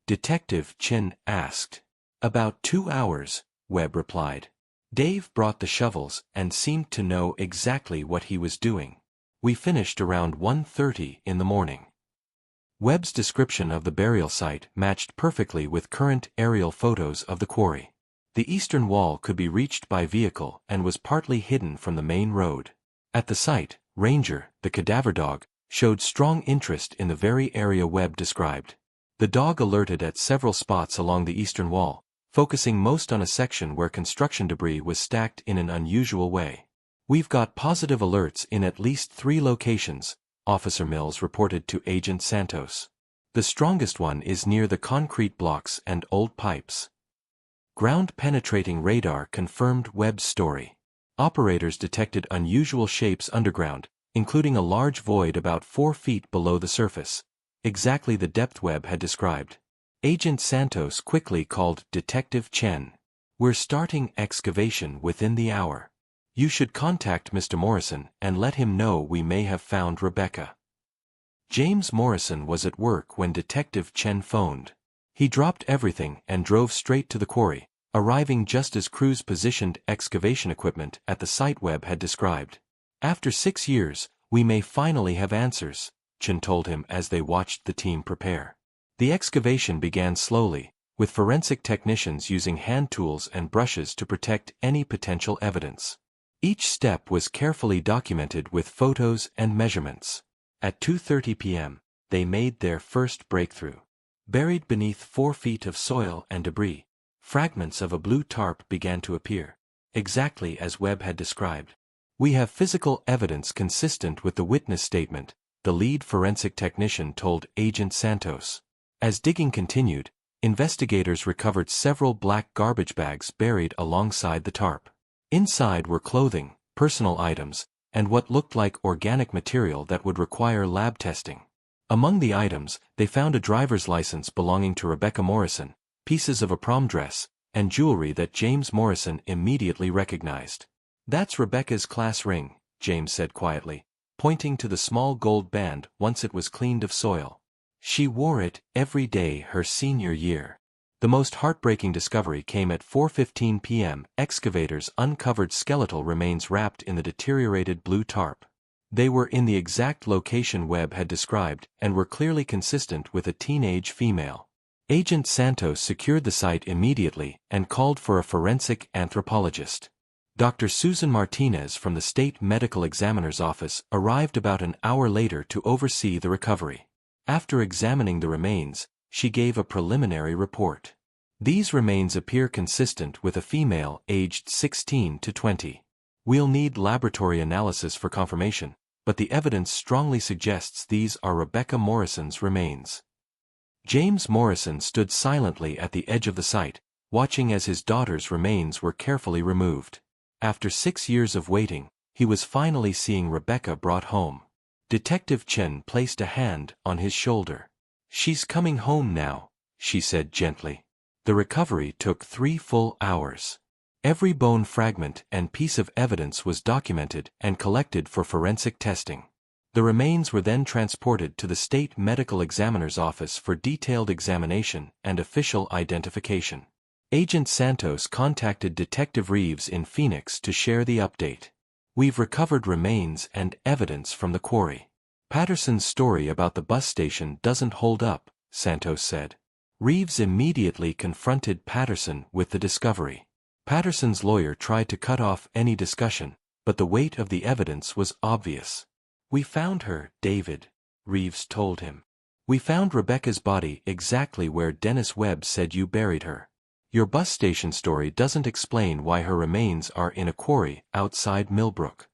Detective Chin asked. "About 2 hours, Webb replied. Dave brought the shovels and seemed to know exactly what he was doing. "We finished around 1:30 in the morning." Webb's description of the burial site matched perfectly with current aerial photos of the quarry. The eastern wall could be reached by vehicle and was partly hidden from the main road. At the site, Ranger, the cadaver dog, showed strong interest in the very area Webb described. The dog alerted at several spots along the eastern wall, focusing most on a section where construction debris was stacked in an unusual way. "We've got positive alerts in at least 3 locations," Officer Mills reported to Agent Santos. "The strongest one is near the concrete blocks and old pipes." Ground-penetrating radar confirmed Webb's story. Operators detected unusual shapes underground, including a large void about 4 feet below the surface, exactly the depth Webb had described. Agent Santos quickly called Detective Chen. "We're starting excavation within the hour. You should contact Mr. Morrison and let him know we may have found Rebecca." James Morrison was at work when Detective Chen phoned. He dropped everything and drove straight to the quarry, arriving just as crews positioned excavation equipment at the site Webb had described. "After 6 years, we may finally have answers," Chen told him as they watched the team prepare. The excavation began slowly, with forensic technicians using hand tools and brushes to protect any potential evidence. Each step was carefully documented with photos and measurements. At 2:30 p.m., they made their first breakthrough. Buried beneath 4 feet of soil and debris, fragments of a blue tarp began to appear, exactly as Webb had described. "We have physical evidence consistent with the witness statement," the lead forensic technician told Agent Santos. As digging continued, investigators recovered several black garbage bags buried alongside the tarp. Inside were clothing, personal items, and what looked like organic material that would require lab testing. Among the items, they found a driver's license belonging to Rebecca Morrison, pieces of a prom dress, and jewelry that James Morrison immediately recognized. "That's Rebecca's class ring," James said quietly, pointing to the small gold band once it was cleaned of soil. "She wore it every day her senior year." The most heartbreaking discovery came at 4:15 p.m. Excavators uncovered skeletal remains wrapped in the deteriorated blue tarp. They were in the exact location Webb had described and were clearly consistent with a teenage female. Agent Santos secured the site immediately and called for a forensic anthropologist. Dr. Susan Martinez from the State Medical Examiner's Office arrived about an hour later to oversee the recovery. After examining the remains, she gave a preliminary report. "These remains appear consistent with a female aged 16 to 20. We'll need laboratory analysis for confirmation, but the evidence strongly suggests these are Rebecca Morrison's remains." James Morrison stood silently at the edge of the site, watching as his daughter's remains were carefully removed. After 6 years of waiting, he was finally seeing Rebecca brought home. Detective Chen placed a hand on his shoulder. "She's coming home now," she said gently. The recovery took 3 full hours. Every bone fragment and piece of evidence was documented and collected for forensic testing. The remains were then transported to the State Medical Examiner's Office for detailed examination and official identification. Agent Santos contacted Detective Reeves in Phoenix to share the update. "We've recovered remains and evidence from the quarry. Patterson's story about the bus station doesn't hold up," Santos said. Reeves immediately confronted Patterson with the discovery. Patterson's lawyer tried to cut off any discussion, but the weight of the evidence was obvious. "We found her, David," Reeves told him. "We found Rebecca's body exactly where Dennis Webb said you buried her. Your bus station story doesn't explain why her remains are in a quarry outside Millbrook.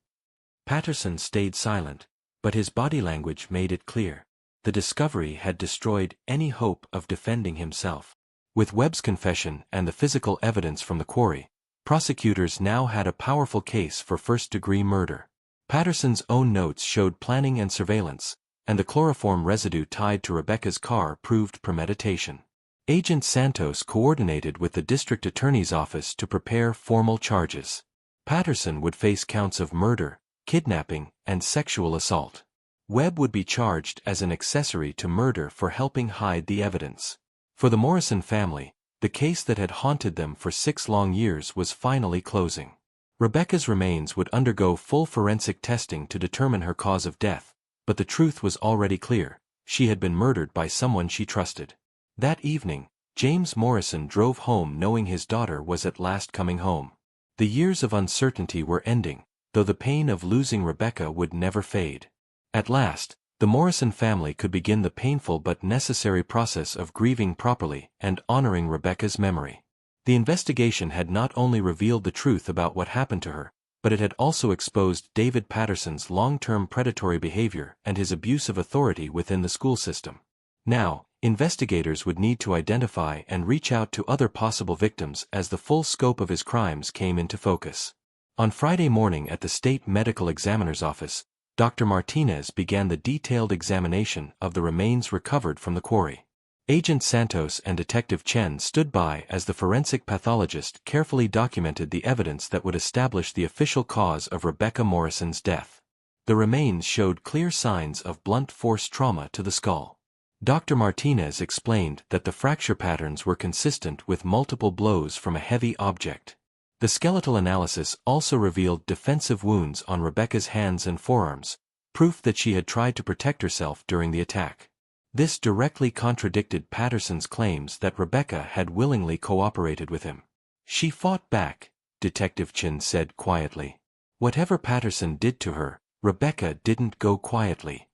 Patterson stayed silent, but his body language made it clear. The discovery had destroyed any hope of defending himself. With Webb's confession and the physical evidence from the quarry, prosecutors now had a powerful case for first-degree murder. Patterson's own notes showed planning and surveillance, and the chloroform residue tied to Rebecca's car proved premeditation. Agent Santos coordinated with the district attorney's office to prepare formal charges. Patterson would face counts of murder, kidnapping, and sexual assault. Webb would be charged as an accessory to murder for helping hide the evidence. For the Morrison family, the case that had haunted them for 6 long years was finally closing. Rebecca's remains would undergo full forensic testing to determine her cause of death, but the truth was already clear: she had been murdered by someone she trusted. That evening, James Morrison drove home knowing his daughter was at last coming home. The years of uncertainty were ending, though the pain of losing Rebecca would never fade. At last, the Morrison family could begin the painful but necessary process of grieving properly and honoring Rebecca's memory. The investigation had not only revealed the truth about what happened to her, but it had also exposed David Patterson's long-term predatory behavior and his abuse of authority within the school system. Now, investigators would need to identify and reach out to other possible victims as the full scope of his crimes came into focus. On Friday morning at the state medical examiner's office, Dr. Martinez began the detailed examination of the remains recovered from the quarry. Agent Santos and Detective Chen stood by as the forensic pathologist carefully documented the evidence that would establish the official cause of Rebecca Morrison's death. The remains showed clear signs of blunt force trauma to the skull. Dr. Martinez explained that the fracture patterns were consistent with multiple blows from a heavy object. The skeletal analysis also revealed defensive wounds on Rebecca's hands and forearms, proof that she had tried to protect herself during the attack. This directly contradicted Patterson's claims that Rebecca had willingly cooperated with him. "She fought back," Detective Chen said quietly. "Whatever Patterson did to her, Rebecca didn't go quietly."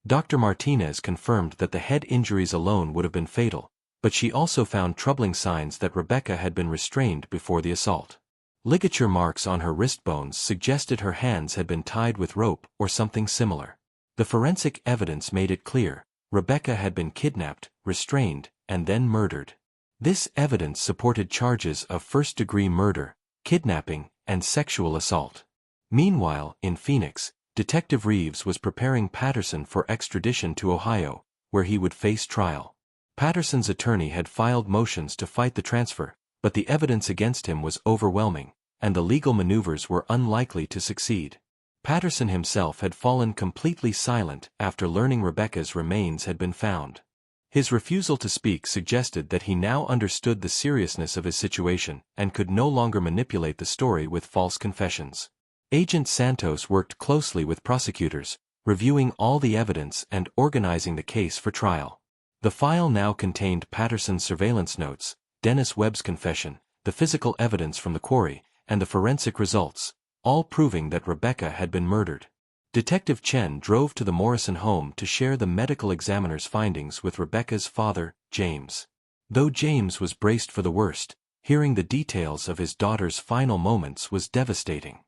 Dr. Martinez confirmed that the head injuries alone would have been fatal, but she also found troubling signs that Rebecca had been restrained before the assault. Ligature marks on her wrist bones suggested her hands had been tied with rope or something similar. The forensic evidence made it clear: Rebecca had been kidnapped, restrained, and then murdered. This evidence supported charges of first-degree murder, kidnapping, and sexual assault. Meanwhile, in Phoenix, Detective Reeves was preparing Patterson for extradition to Ohio, where he would face trial. Patterson's attorney had filed motions to fight the transfer, but the evidence against him was overwhelming, and the legal maneuvers were unlikely to succeed. Patterson himself had fallen completely silent after learning Rebecca's remains had been found. His refusal to speak suggested that he now understood the seriousness of his situation and could no longer manipulate the story with false confessions. Agent Santos worked closely with prosecutors, reviewing all the evidence and organizing the case for trial. The file now contained Patterson's surveillance notes, Dennis Webb's confession, the physical evidence from the quarry, and the forensic results, all proving that Rebecca had been murdered. Detective Chen drove to the Morrison home to share the medical examiner's findings with Rebecca's father, James. Though James was braced for the worst, hearing the details of his daughter's final moments was devastating.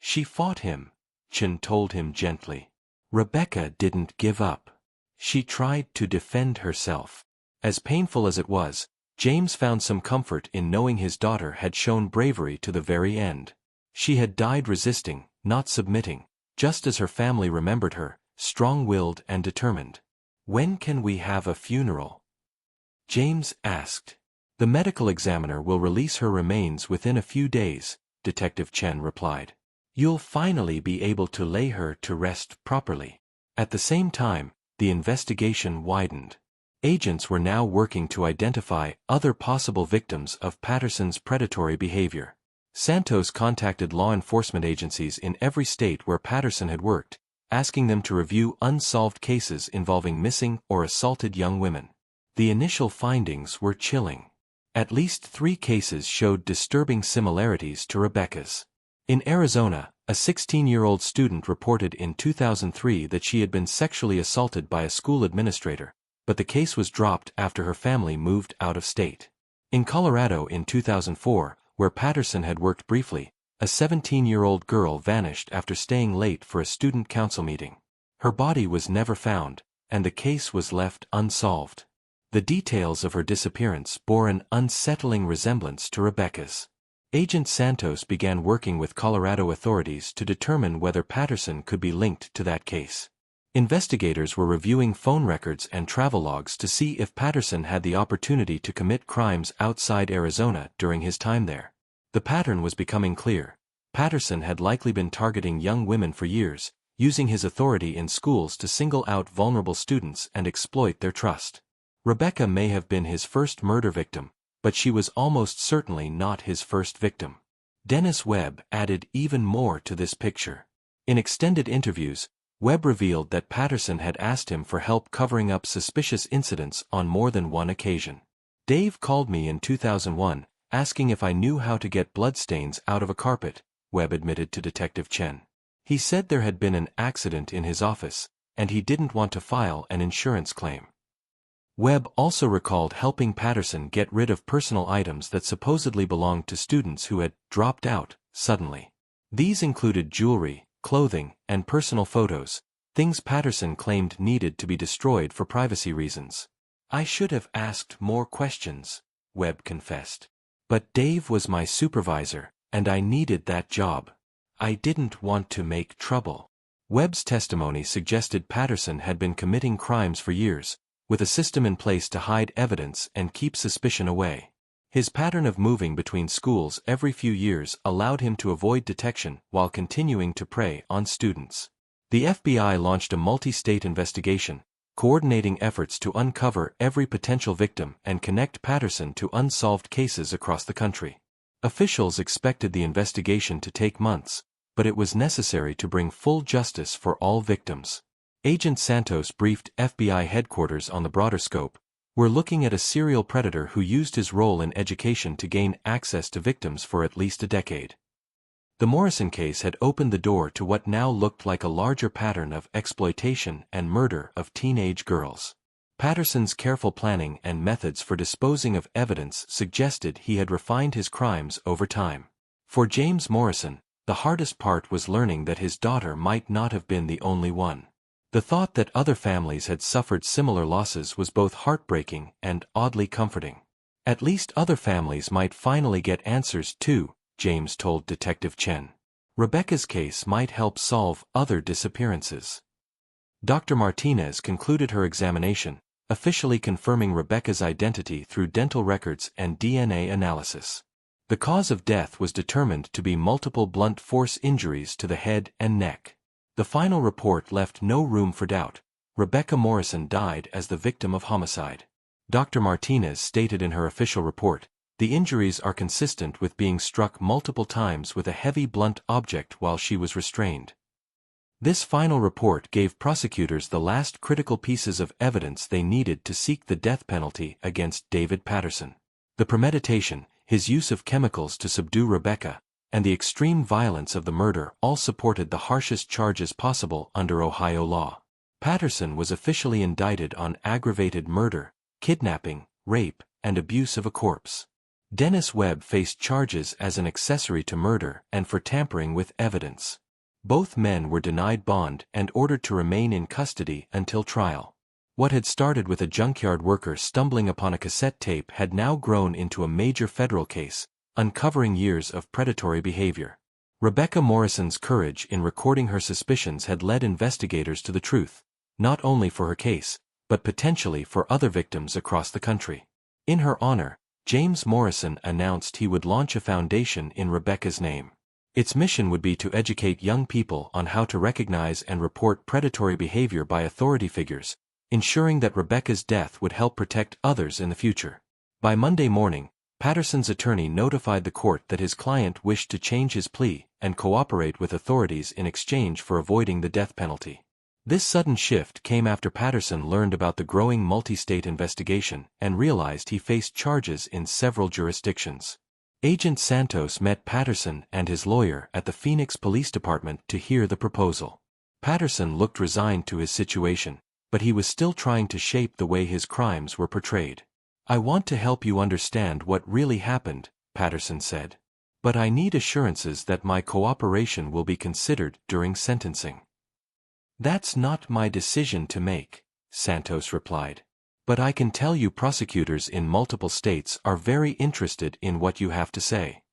"She fought him," Chen told him gently. "Rebecca didn't give up. She tried to defend herself." As painful as it was, James found some comfort in knowing his daughter had shown bravery to the very end. She had died resisting, not submitting, just as her family remembered her, strong-willed and determined. "When can we have a funeral?" James asked. "The medical examiner will release her remains within a few days," Detective Chen replied. "You'll finally be able to lay her to rest properly." At the same time, the investigation widened. Agents were now working to identify other possible victims of Patterson's predatory behavior. Santos contacted law enforcement agencies in every state where Patterson had worked, asking them to review unsolved cases involving missing or assaulted young women. The initial findings were chilling. At least 3 cases showed disturbing similarities to Rebecca's. In Arizona, a 16-year-old student reported in 2003 that she had been sexually assaulted by a school administrator, but the case was dropped after her family moved out of state. In Colorado in 2004, where Patterson had worked briefly, a 17-year-old girl vanished after staying late for a student council meeting. Her body was never found, and the case was left unsolved. The details of her disappearance bore an unsettling resemblance to Rebecca's. Agent Santos began working with Colorado authorities to determine whether Patterson could be linked to that case. Investigators were reviewing phone records and travelogues to see if Patterson had the opportunity to commit crimes outside Arizona during his time there. The pattern was becoming clear. Patterson had likely been targeting young women for years, using his authority in schools to single out vulnerable students and exploit their trust. Rebecca may have been his first murder victim, but she was almost certainly not his first victim. Dennis Webb added even more to this picture. In extended interviews, Webb revealed that Patterson had asked him for help covering up suspicious incidents on more than one occasion. "Dave called me in 2001, asking if I knew how to get bloodstains out of a carpet," Webb admitted to Detective Chen. He said there had been an accident in his office, and he didn't want to file an insurance claim. Webb also recalled helping Patterson get rid of personal items that supposedly belonged to students who had dropped out suddenly. These included jewelry, clothing, and personal photos, things Patterson claimed needed to be destroyed for privacy reasons. "I should have asked more questions," Webb confessed. "But Dave was my supervisor, and I needed that job. I didn't want to make trouble." Webb's testimony suggested Patterson had been committing crimes for years, with a system in place to hide evidence and keep suspicion away. His pattern of moving between schools every few years allowed him to avoid detection while continuing to prey on students. The FBI launched a multi-state investigation, coordinating efforts to uncover every potential victim and connect Patterson to unsolved cases across the country. Officials expected the investigation to take months, but it was necessary to bring full justice for all victims. Agent Santos briefed FBI headquarters on the broader scope. "We're looking at a serial predator who used his role in education to gain access to victims for at least a decade." The Morrison case had opened the door to what now looked like a larger pattern of exploitation and murder of teenage girls. Patterson's careful planning and methods for disposing of evidence suggested he had refined his crimes over time. For James Morrison, the hardest part was learning that his daughter might not have been the only one. The thought that other families had suffered similar losses was both heartbreaking and oddly comforting. "At least other families might finally get answers too," James told Detective Chen. "Rebecca's case might help solve other disappearances." Dr. Martinez concluded her examination, officially confirming Rebecca's identity through dental records and DNA analysis. The cause of death was determined to be multiple blunt force injuries to the head and neck. The final report left no room for doubt. Rebecca Morrison died as the victim of homicide. Dr. Martinez stated in her official report, "The injuries are consistent with being struck multiple times with a heavy blunt object while she was restrained." This final report gave prosecutors the last critical pieces of evidence they needed to seek the death penalty against David Patterson. The premeditation, his use of chemicals to subdue Rebecca, and the extreme violence of the murder all supported the harshest charges possible under Ohio law. Patterson was officially indicted on aggravated murder, kidnapping, rape, and abuse of a corpse. Dennis Webb faced charges as an accessory to murder and for tampering with evidence. Both men were denied bond and ordered to remain in custody until trial. What had started with a junkyard worker stumbling upon a cassette tape had now grown into a major federal case, uncovering years of predatory behavior. Rebecca Morrison's courage in recording her suspicions had led investigators to the truth, not only for her case, but potentially for other victims across the country. In her honor, James Morrison announced he would launch a foundation in Rebecca's name. Its mission would be to educate young people on how to recognize and report predatory behavior by authority figures, ensuring that Rebecca's death would help protect others in the future. By Monday morning, Patterson's attorney notified the court that his client wished to change his plea and cooperate with authorities in exchange for avoiding the death penalty. This sudden shift came after Patterson learned about the growing multi-state investigation and realized he faced charges in several jurisdictions. Agent Santos met Patterson and his lawyer at the Phoenix Police Department to hear the proposal. Patterson looked resigned to his situation, but he was still trying to shape the way his crimes were portrayed. I want to help you understand what really happened, Patterson said. But I need assurances that my cooperation will be considered during sentencing. That's not my decision to make, Santos replied. But I can tell you prosecutors in multiple states are very interested in what you have to say.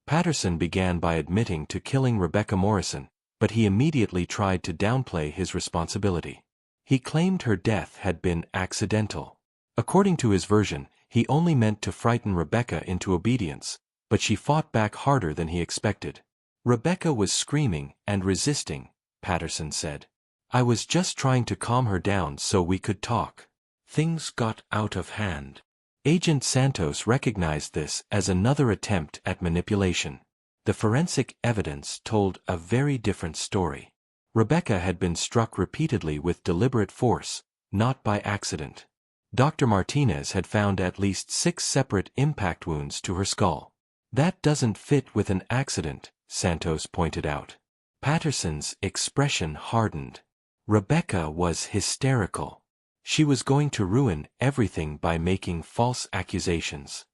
Patterson began by admitting to killing Rebecca Morrison, but he immediately tried to downplay his responsibility. He claimed her death had been accidental. According to his version, he only meant to frighten Rebecca into obedience, but she fought back harder than he expected. Rebecca was screaming and resisting, Patterson said. I was just trying to calm her down so we could talk. Things got out of hand. Agent Santos recognized this as another attempt at manipulation. The forensic evidence told a very different story. Rebecca had been struck repeatedly with deliberate force, not by accident. Dr. Martinez had found at least 6 separate impact wounds to her skull. That doesn't fit with an accident, Santos pointed out. Patterson's expression hardened. Rebecca was hysterical. She was going to ruin everything by making false accusations.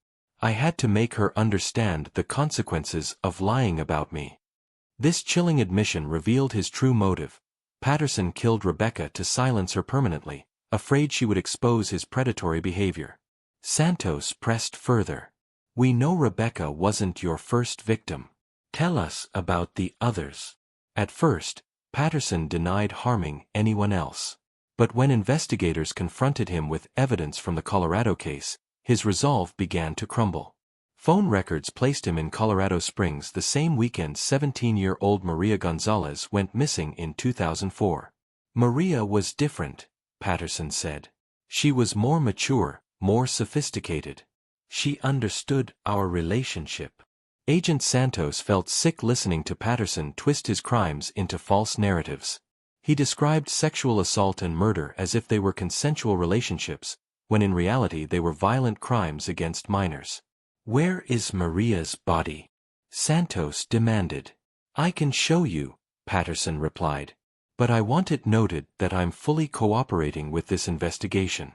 I had to make her understand the consequences of lying about me. This chilling admission revealed his true motive. Patterson killed Rebecca to silence her permanently, afraid she would expose his predatory behavior. Santos pressed further. We know Rebecca wasn't your first victim. Tell us about the others. At first, Patterson denied harming anyone else. But when investigators confronted him with evidence from the Colorado case, his resolve began to crumble. Phone records placed him in Colorado Springs the same weekend 17-year-old Maria Gonzalez went missing in 2004. Maria was different, Patterson said. She was more mature, more sophisticated. She understood our relationship. Agent Santos felt sick listening to Patterson twist his crimes into false narratives. He described sexual assault and murder as if they were consensual relationships, when in reality they were violent crimes against minors. Where is Maria's body? Santos demanded. I can show you, Patterson replied. But I want it noted that I'm fully cooperating with this investigation.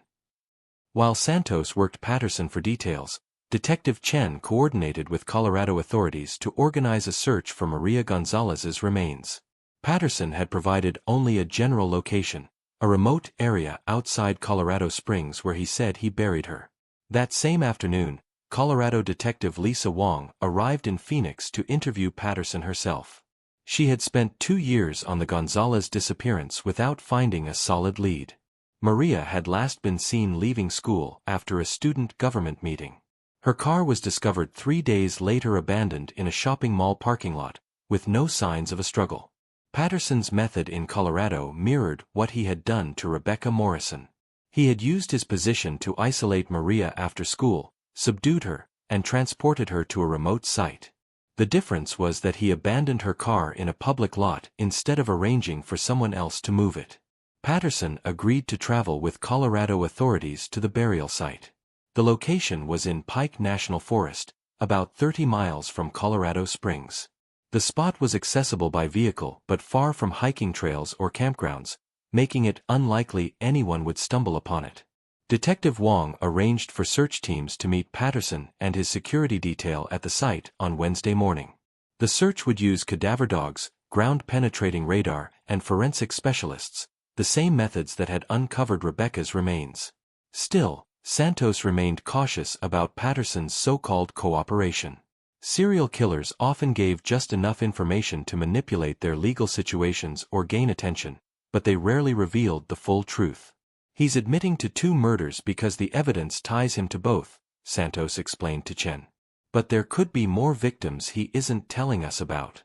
While Santos worked Patterson for details, Detective Chen coordinated with Colorado authorities to organize a search for Maria Gonzalez's remains. Patterson had provided only a general location, a remote area outside Colorado Springs where he said he buried her. That same afternoon, Colorado Detective Lisa Wong arrived in Phoenix to interview Patterson herself. She had spent 2 years on the Gonzalez disappearance without finding a solid lead. Maria had last been seen leaving school after a student government meeting. Her car was discovered 3 days later abandoned in a shopping mall parking lot, with no signs of a struggle. Patterson's method in Colorado mirrored what he had done to Rebecca Morrison. He had used his position to isolate Maria after school, subdued her, and transported her to a remote site. The difference was that he abandoned her car in a public lot instead of arranging for someone else to move it. Patterson agreed to travel with Colorado authorities to the burial site. The location was in Pike National Forest, about 30 miles from Colorado Springs. The spot was accessible by vehicle but far from hiking trails or campgrounds, making it unlikely anyone would stumble upon it. Detective Wong arranged for search teams to meet Patterson and his security detail at the site on Wednesday morning. The search would use cadaver dogs, ground-penetrating radar, and forensic specialists, the same methods that had uncovered Rebecca's remains. Still, Santos remained cautious about Patterson's so-called cooperation. Serial killers often gave just enough information to manipulate their legal situations or gain attention, but they rarely revealed the full truth. He's admitting to 2 murders because the evidence ties him to both, Santos explained to Chen. But there could be more victims he isn't telling us about.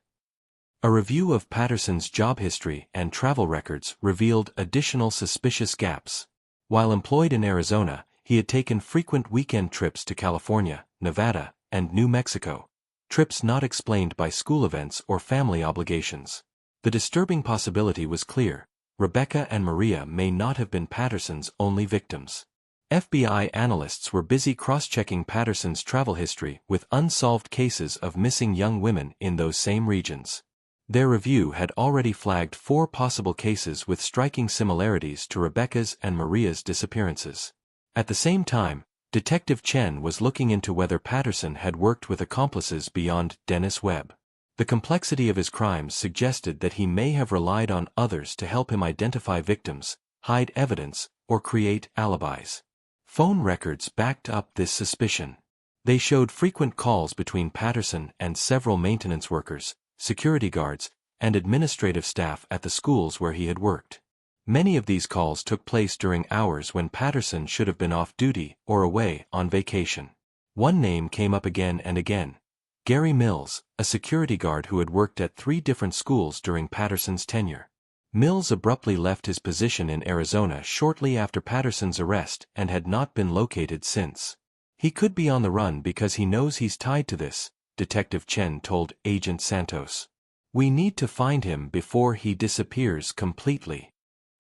A review of Patterson's job history and travel records revealed additional suspicious gaps. While employed in Arizona, he had taken frequent weekend trips to California, Nevada, and New Mexico, trips not explained by school events or family obligations. The disturbing possibility was clear: Rebecca and Maria may not have been Patterson's only victims. FBI analysts were busy cross-checking Patterson's travel history with unsolved cases of missing young women in those same regions. Their review had already flagged 4 possible cases with striking similarities to Rebecca's and Maria's disappearances. At the same time, Detective Chen was looking into whether Patterson had worked with accomplices beyond Dennis Webb. The complexity of his crimes suggested that he may have relied on others to help him identify victims, hide evidence, or create alibis. Phone records backed up this suspicion. They showed frequent calls between Patterson and several maintenance workers, security guards, and administrative staff at the schools where he had worked. Many of these calls took place during hours when Patterson should have been off duty or away on vacation. One name came up again and again: Gary Mills, a security guard who had worked at 3 different schools during Patterson's tenure. Mills abruptly left his position in Arizona shortly after Patterson's arrest and had not been located since. He could be on the run because he knows he's tied to this, Detective Chen told Agent Santos. We need to find him before he disappears completely.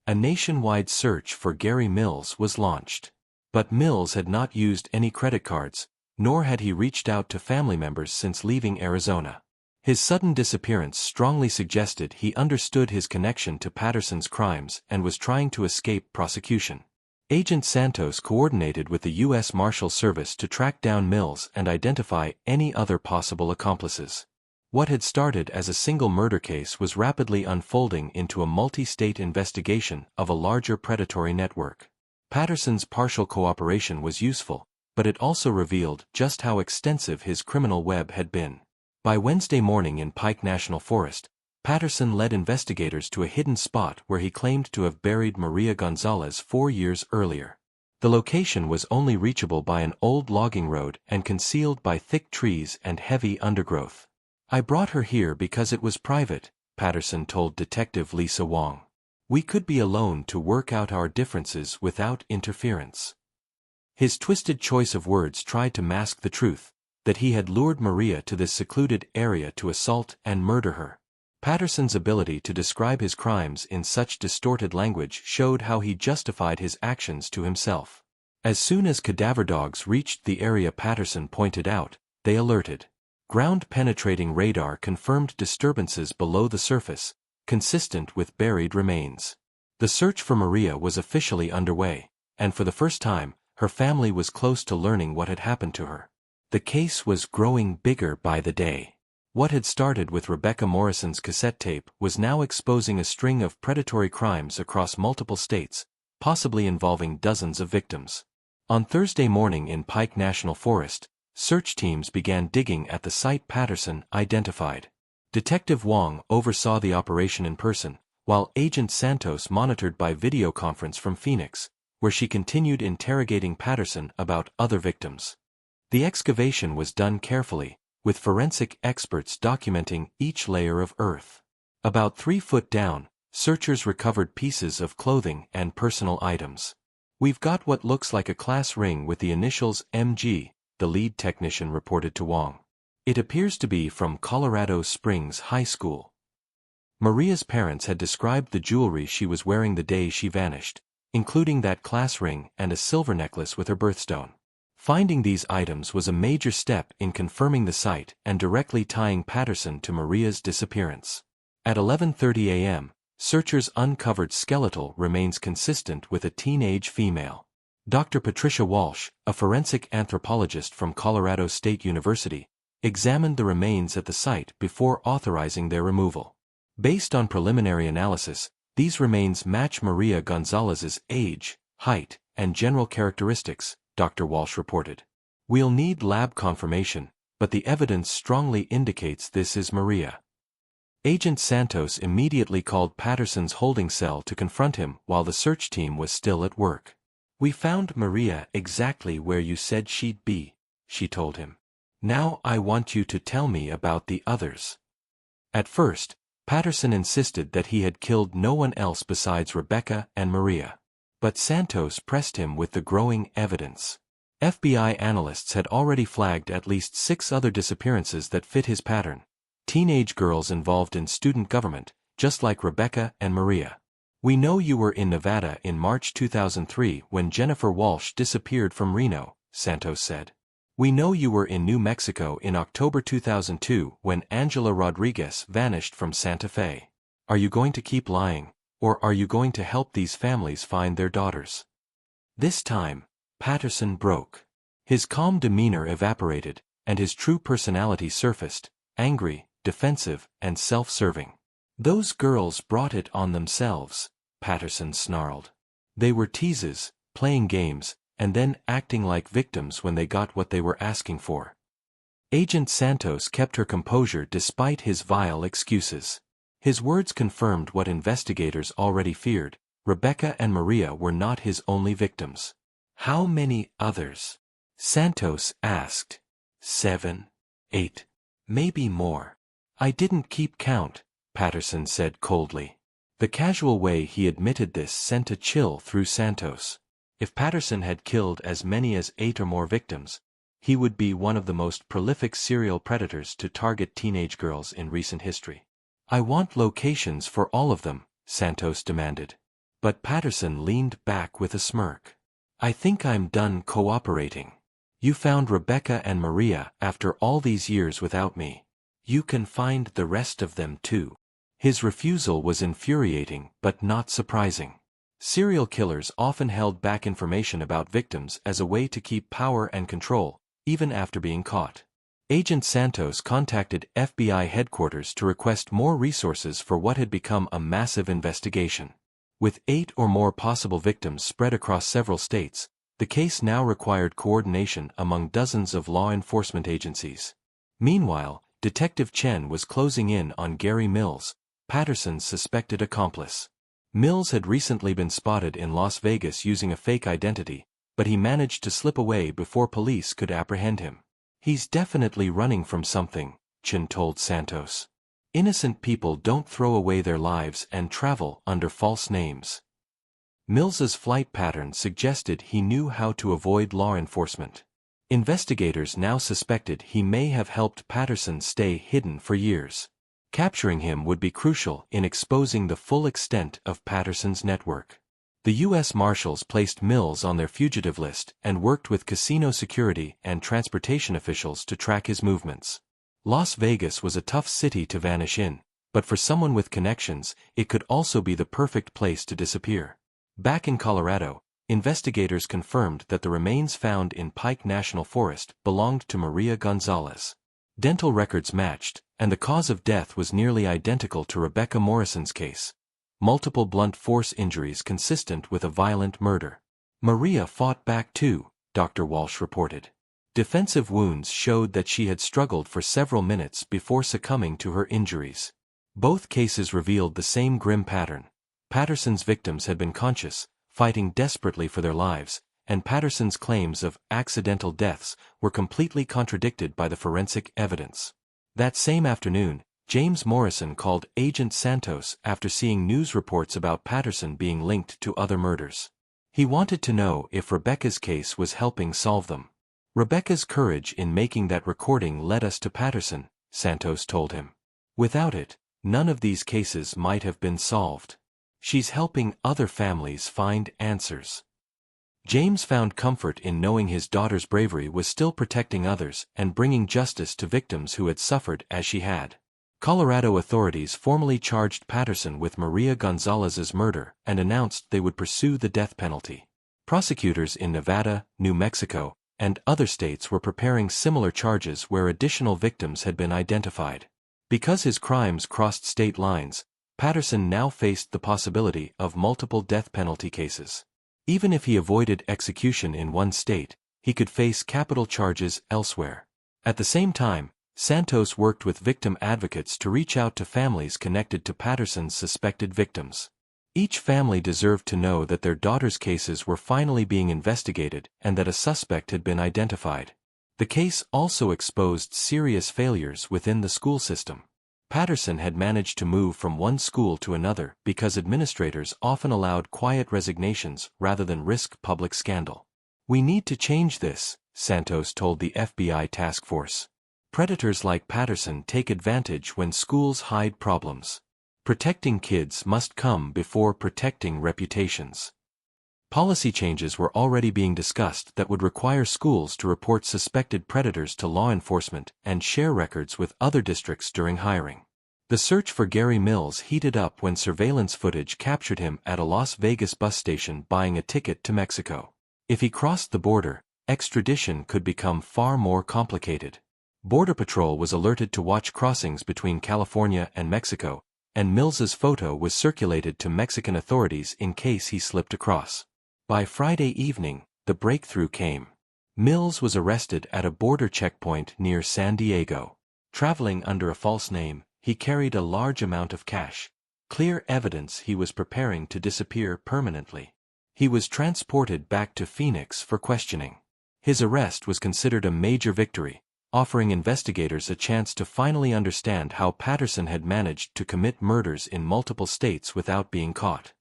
A nationwide search for Gary Mills was launched. But Mills had not used any credit cards, nor had he reached out to family members since leaving Arizona. His sudden disappearance strongly suggested he understood his connection to Patterson's crimes and was trying to escape prosecution. Agent Santos coordinated with the U.S. Marshal Service to track down Mills and identify any other possible accomplices. What had started as a single murder case was rapidly unfolding into a multi-state investigation of a larger predatory network. Patterson's partial cooperation was useful, but it also revealed just how extensive his criminal web had been. By Wednesday morning in Pike National Forest, Patterson led investigators to a hidden spot where he claimed to have buried Maria Gonzalez 4 years earlier. The location was only reachable by an old logging road and concealed by thick trees and heavy undergrowth. I brought her here because it was private, Patterson told Detective Lisa Wong. We could be alone to work out our differences without interference. His twisted choice of words tried to mask the truth, that he had lured Maria to this secluded area to assault and murder her. Patterson's ability to describe his crimes in such distorted language showed how he justified his actions to himself. As soon as cadaver dogs reached the area Patterson pointed out, they alerted. Ground-penetrating radar confirmed disturbances below the surface, consistent with buried remains. The search for Maria was officially underway, and for the first time, her family was close to learning what had happened to her. The case was growing bigger by the day. What had started with Rebecca Morrison's cassette tape was now exposing a string of predatory crimes across multiple states, possibly involving dozens of victims. On Thursday morning in Pike National Forest, search teams began digging at the site Patterson identified. Detective Wong oversaw the operation in person, while Agent Santos monitored by video conference from Phoenix, where she continued interrogating Patterson about other victims. The excavation was done carefully, with forensic experts documenting each layer of earth. About 3 foot down, searchers recovered pieces of clothing and personal items. We've got what looks like a class ring with the initials MG, the lead technician reported to Wong. It appears to be from Colorado Springs High School. Maria's parents had described the jewelry she was wearing the day she vanished, including that class ring and a silver necklace with her birthstone. Finding these items was a major step in confirming the site and directly tying Patterson to Maria's disappearance. At 11:30 a.m., searchers uncovered skeletal remains consistent with a teenage female. Dr. Patricia Walsh, a forensic anthropologist from Colorado State University, examined the remains at the site before authorizing their removal. Based on preliminary analysis, these remains match Maria Gonzalez's age, height, and general characteristics, Dr. Walsh reported. We'll need lab confirmation, but the evidence strongly indicates this is Maria. Agent Santos immediately called Patterson's holding cell to confront him while the search team was still at work. We found Maria exactly where you said she'd be, she told him. Now I want you to tell me about the others. At first, Patterson insisted that he had killed no one else besides Rebecca and Maria. But Santos pressed him with the growing evidence. FBI analysts had already flagged at least 6 other disappearances that fit his pattern. Teenage girls involved in student government, just like Rebecca and Maria. We know you were in Nevada in March 2003 when Jennifer Walsh disappeared from Reno, Santos said. We know you were in New Mexico in October 2002 when Angela Rodriguez vanished from Santa Fe. Are you going to keep lying? Or are you going to help these families find their daughters? This time, Patterson broke. His calm demeanor evaporated, and his true personality surfaced, angry, defensive, and self-serving. "Those girls brought it on themselves," Patterson snarled. "They were teases, playing games, and then acting like victims when they got what they were asking for." Agent Santos kept her composure despite his vile excuses. His words confirmed what investigators already feared: Rebecca and Maria were not his only victims. "How many others?" Santos asked. 7, 8, maybe more. "I didn't keep count," Patterson said coldly. The casual way he admitted this sent a chill through Santos. If Patterson had killed as many as 8 or more victims, he would be one of the most prolific serial predators to target teenage girls in recent history. "I want locations for all of them," Santos demanded. But Patterson leaned back with a smirk. "I think I'm done cooperating. You found Rebecca and Maria after all these years without me. You can find the rest of them too." His refusal was infuriating but not surprising. Serial killers often held back information about victims as a way to keep power and control, even after being caught. Agent Santos contacted FBI headquarters to request more resources for what had become a massive investigation. With 8 or more possible victims spread across several states, the case now required coordination among dozens of law enforcement agencies. Meanwhile, Detective Chen was closing in on Gary Mills, Patterson's suspected accomplice. Mills had recently been spotted in Las Vegas using a fake identity, but he managed to slip away before police could apprehend him. "He's definitely running from something," Chen told Santos. "Innocent people don't throw away their lives and travel under false names." Mills's flight pattern suggested he knew how to avoid law enforcement. Investigators now suspected he may have helped Patterson stay hidden for years. Capturing him would be crucial in exposing the full extent of Patterson's network. The U.S. Marshals placed Mills on their fugitive list and worked with casino security and transportation officials to track his movements. Las Vegas was a tough city to vanish in, but for someone with connections, it could also be the perfect place to disappear. Back in Colorado, investigators confirmed that the remains found in Pike National Forest belonged to Maria Gonzalez. Dental records matched, and the cause of death was nearly identical to Rebecca Morrison's case: multiple blunt force injuries consistent with a violent murder. Maria fought back too, Dr. Walsh reported. Defensive wounds showed that she had struggled for several minutes before succumbing to her injuries. Both cases revealed the same grim pattern. Patterson's victims had been conscious, fighting desperately for their lives, and Patterson's claims of accidental deaths were completely contradicted by the forensic evidence. That same afternoon, James Morrison called Agent Santos after seeing news reports about Patterson being linked to other murders. He wanted to know if Rebecca's case was helping solve them. "Rebecca's courage in making that recording led us to Patterson," Santos told him. "Without it, none of these cases might have been solved. She's helping other families find answers." James found comfort in knowing his daughter's bravery was still protecting others and bringing justice to victims who had suffered as she had. Colorado authorities formally charged Patterson with Maria Gonzalez's murder and announced they would pursue the death penalty. Prosecutors in Nevada, New Mexico, and other states were preparing similar charges where additional victims had been identified. Because his crimes crossed state lines, Patterson now faced the possibility of multiple death penalty cases. Even if he avoided execution in one state, he could face capital charges elsewhere. At the same time, Santos worked with victim advocates to reach out to families connected to Patterson's suspected victims. Each family deserved to know that their daughter's cases were finally being investigated and that a suspect had been identified. The case also exposed serious failures within the school system. Patterson had managed to move from one school to another because administrators often allowed quiet resignations rather than risk public scandal. "We need to change this," Santos told the FBI task force. "Predators like Patterson take advantage when schools hide problems. Protecting kids must come before protecting reputations." Policy changes were already being discussed that would require schools to report suspected predators to law enforcement and share records with other districts during hiring. The search for Gary Mills heated up when surveillance footage captured him at a Las Vegas bus station buying a ticket to Mexico. If he crossed the border, extradition could become far more complicated. Border Patrol was alerted to watch crossings between California and Mexico, and Mills's photo was circulated to Mexican authorities in case he slipped across. By Friday evening, the breakthrough came. Mills was arrested at a border checkpoint near San Diego. Traveling under a false name, he carried a large amount of cash, clear evidence he was preparing to disappear permanently. He was transported back to Phoenix for questioning. His arrest was considered a major victory, offering investigators a chance to finally understand how Patterson had managed to commit murders in multiple states without being caught.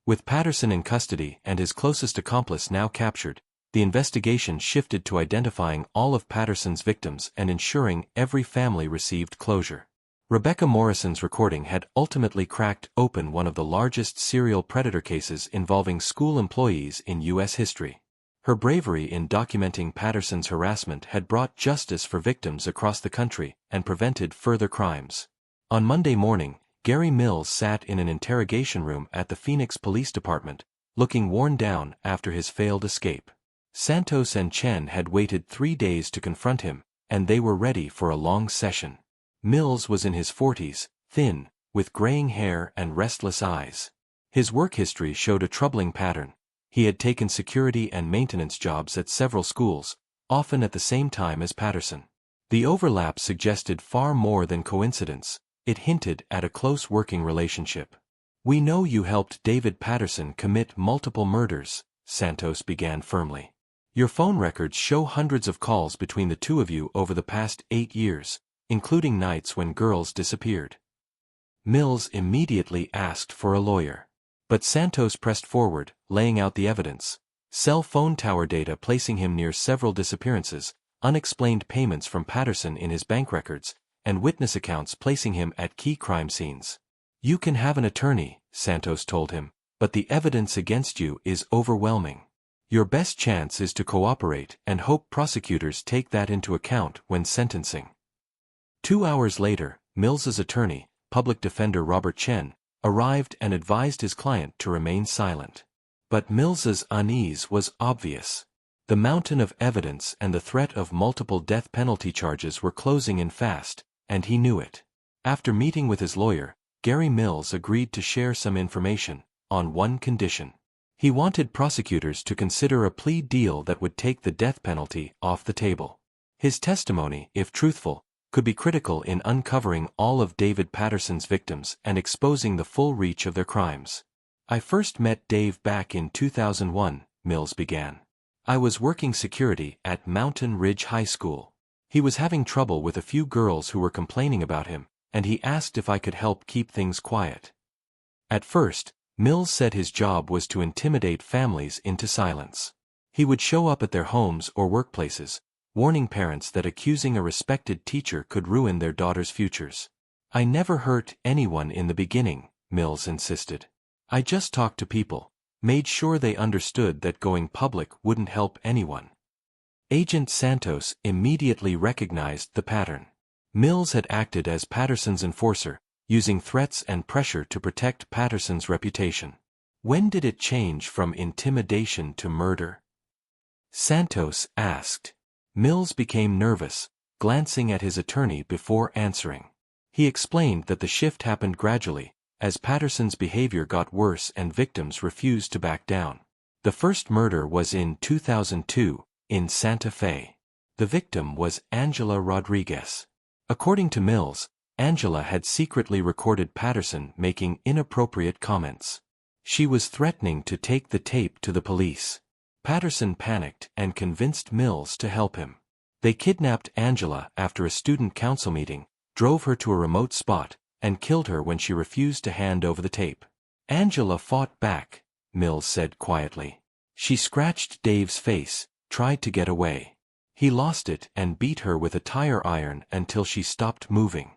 With Patterson in custody and his closest accomplice now captured, the investigation shifted to identifying all of Patterson's victims and ensuring every family received closure. Rebecca Morrison's recording had ultimately cracked open one of the largest serial predator cases involving school employees in U.S. history. Her bravery in documenting Patterson's harassment had brought justice for victims across the country and prevented further crimes. On Monday morning, Gary Mills sat in an interrogation room at the Phoenix Police Department, looking worn down after his failed escape. Santos and Chen had waited 3 days to confront him, and they were ready for a long session. Mills was in his 40s, thin, with graying hair and restless eyes. His work history showed a troubling pattern. He had taken security and maintenance jobs at several schools, often at the same time as Patterson. The overlap suggested far more than coincidence. It hinted at a close working relationship. "We know you helped David Patterson commit multiple murders," Santos began firmly. "Your phone records show hundreds of calls between the two of you over the past 8 years, including nights when girls disappeared." Mills immediately asked for a lawyer. But Santos pressed forward, laying out the evidence. Cell phone tower data placing him near several disappearances, unexplained payments from Patterson in his bank records, and witness accounts placing him at key crime scenes. "You can have an attorney," Santos told him, "but the evidence against you is overwhelming. Your best chance is to cooperate and hope prosecutors take that into account when sentencing." 2 hours later, Mills's attorney, public defender Robert Chen, arrived and advised his client to remain silent. But Mills's unease was obvious. The mountain of evidence and the threat of multiple death penalty charges were closing in fast, and he knew it. After meeting with his lawyer, Gary Mills agreed to share some information, on one condition. He wanted prosecutors to consider a plea deal that would take the death penalty off the table. His testimony, if truthful, could be critical in uncovering all of David Patterson's victims and exposing the full reach of their crimes. "I first met Dave back in 2001, Mills began. "I was working security at Mountain Ridge High School. He was having trouble with a few girls who were complaining about him, and he asked if I could help keep things quiet." At first, Mills said his job was to intimidate families into silence. He would show up at their homes or workplaces, warning parents that accusing a respected teacher could ruin their daughters' futures. "I never hurt anyone in the beginning," Mills insisted. "I just talked to people, made sure they understood that going public wouldn't help anyone." Agent Santos immediately recognized the pattern. Mills had acted as Patterson's enforcer, using threats and pressure to protect Patterson's reputation. "When did it change from intimidation to murder?" Santos asked. Mills became nervous, glancing at his attorney before answering. He explained that the shift happened gradually, as Patterson's behavior got worse and victims refused to back down. The first murder was in 2002, in Santa Fe. The victim was Angela Rodriguez. According to Mills, Angela had secretly recorded Patterson making inappropriate comments. She was threatening to take the tape to the police. Patterson panicked and convinced Mills to help him. They kidnapped Angela after a student council meeting, drove her to a remote spot, and killed her when she refused to hand over the tape. "Angela fought back," Mills said quietly. "She scratched Dave's face, tried to get away. He lost it and beat her with a tire iron until she stopped moving."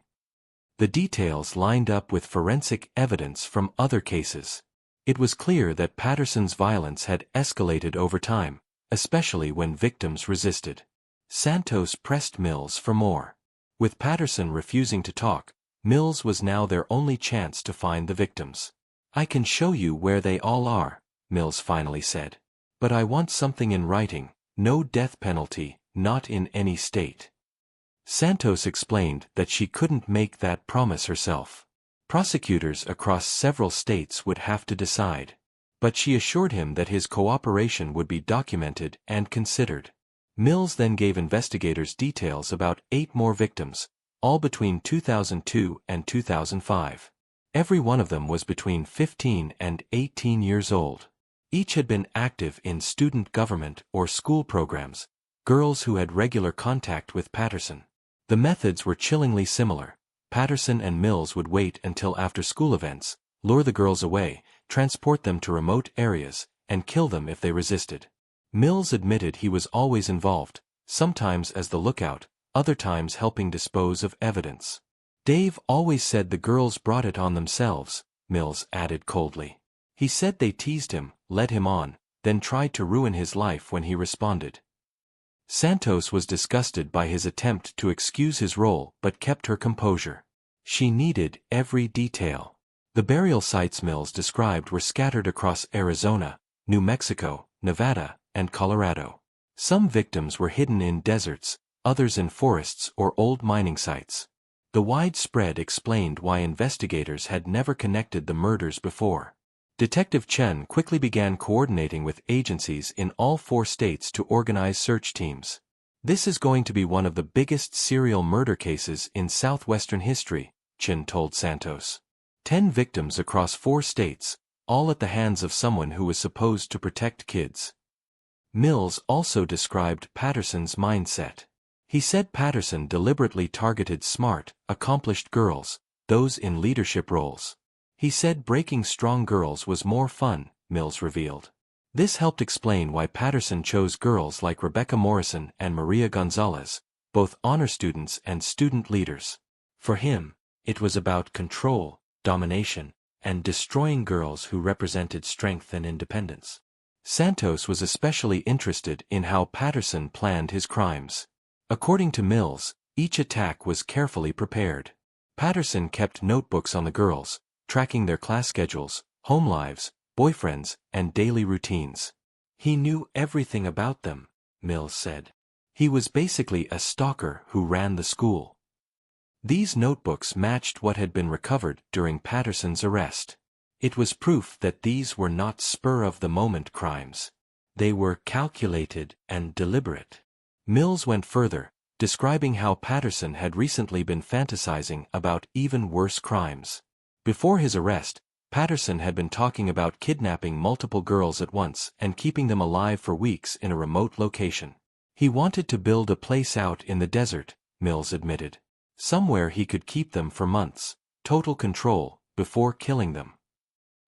The details lined up with forensic evidence from other cases. It was clear that Patterson's violence had escalated over time, especially when victims resisted. Santos pressed Mills for more. With Patterson refusing to talk, Mills was now their only chance to find the victims. "I can show you where they all are," Mills finally said. "But I want something in writing," No death penalty, not in any state. Santos explained that she couldn't make that promise herself. Prosecutors across several states would have to decide. But she assured him that his cooperation would be documented and considered. Mills then gave investigators details about 8 more victims, all between 2002 and 2005. Every one of them was between 15 and 18 years old. Each had been active in student government or school programs, girls who had regular contact with Patterson. The methods were chillingly similar. Patterson and Mills would wait until after school events, lure the girls away, transport them to remote areas, and kill them if they resisted. Mills admitted he was always involved, sometimes as the lookout, other times helping dispose of evidence. Dave always said the girls brought it on themselves, Mills added coldly. He said they teased him, led him on, then tried to ruin his life when he responded. Santos was disgusted by his attempt to excuse his role but kept her composure. She needed every detail. The burial sites Mills described were scattered across Arizona, New Mexico, Nevada, and Colorado. Some victims were hidden in deserts, others in forests or old mining sites. The widespread explained why investigators had never connected the murders before. Detective Chen quickly began coordinating with agencies in all 4 states to organize search teams. This is going to be one of the biggest serial murder cases in southwestern history, Chen told Santos. 10 victims across 4 states, all at the hands of someone who was supposed to protect kids. Mills also described Patterson's mindset. He said Patterson deliberately targeted smart, accomplished girls, those in leadership roles. He said breaking strong girls was more fun, Mills revealed. This helped explain why Patterson chose girls like Rebecca Morrison and Maria Gonzalez, both honor students and student leaders. For him, it was about control, domination, and destroying girls who represented strength and independence. Santos was especially interested in how Patterson planned his crimes. According to Mills, each attack was carefully prepared. Patterson kept notebooks on the girls, tracking their class schedules, home lives, boyfriends, and daily routines. He knew everything about them, Mills said. He was basically a stalker who ran the school. These notebooks matched what had been recovered during Patterson's arrest. It was proof that these were not spur-of-the-moment crimes. They were calculated and deliberate. Mills went further, describing how Patterson had recently been fantasizing about even worse crimes. Before his arrest, Patterson had been talking about kidnapping multiple girls at once and keeping them alive for weeks in a remote location. He wanted to build a place out in the desert, Mills admitted. Somewhere he could keep them for months, total control, before killing them.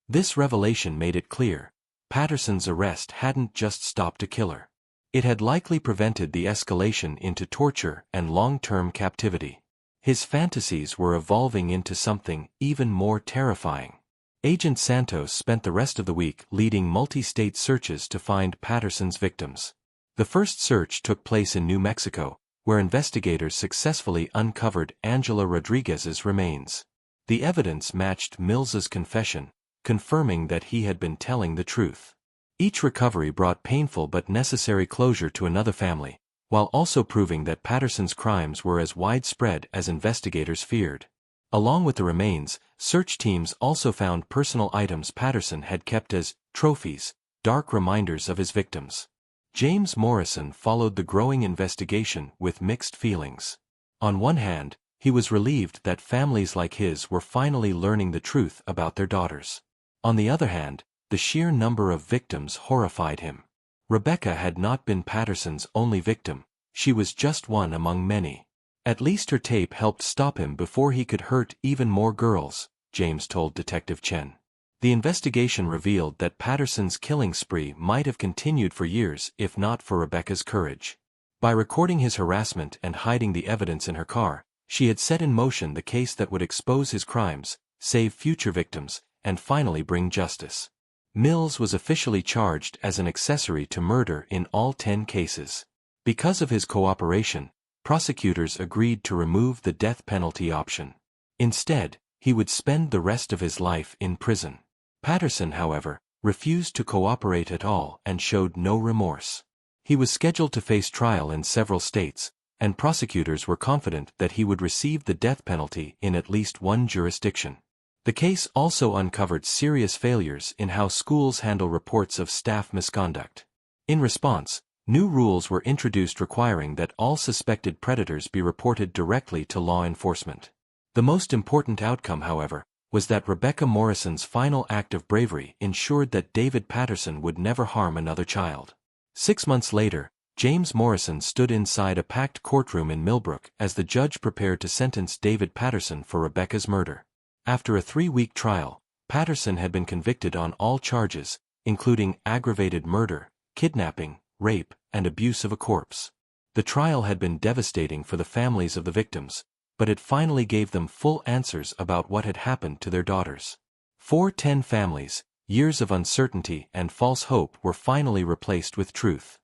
This revelation made it clear, Patterson's arrest hadn't just stopped a killer. It had likely prevented the escalation into torture and long-term captivity. His fantasies were evolving into something even more terrifying. Agent Santos spent the rest of the week leading multi-state searches to find Patterson's victims. The first search took place in New Mexico, where investigators successfully uncovered Angela Rodriguez's remains. The evidence matched Mills's confession, confirming that he had been telling the truth. Each recovery brought painful but necessary closure to another family, while also proving that Patterson's crimes were as widespread as investigators feared. Along with the remains, search teams also found personal items Patterson had kept as trophies, dark reminders of his victims. James Morrison followed the growing investigation with mixed feelings. On one hand, he was relieved that families like his were finally learning the truth about their daughters. On the other hand, the sheer number of victims horrified him. Rebecca had not been Patterson's only victim, she was just one among many. At least her tape helped stop him before he could hurt even more girls, James told Detective Chen. The investigation revealed that Patterson's killing spree might have continued for years if not for Rebecca's courage. By recording his harassment and hiding the evidence in her car, she had set in motion the case that would expose his crimes, save future victims, and finally bring justice. Mills was officially charged as an accessory to murder in all 10 cases. Because of his cooperation, prosecutors agreed to remove the death penalty option. Instead, he would spend the rest of his life in prison. Patterson, however, refused to cooperate at all and showed no remorse. He was scheduled to face trial in several states, and prosecutors were confident that he would receive the death penalty in at least one jurisdiction. The case also uncovered serious failures in how schools handle reports of staff misconduct. In response, new rules were introduced requiring that all suspected predators be reported directly to law enforcement. The most important outcome, however, was that Rebecca Morrison's final act of bravery ensured that David Patterson would never harm another child. 6 months later, James Morrison stood inside a packed courtroom in Millbrook as the judge prepared to sentence David Patterson for Rebecca's murder. After a 3-week trial, Patterson had been convicted on all charges, including aggravated murder, kidnapping, rape, and abuse of a corpse. The trial had been devastating for the families of the victims, but it finally gave them full answers about what had happened to their daughters. For 10 families, years of uncertainty and false hope were finally replaced with truth.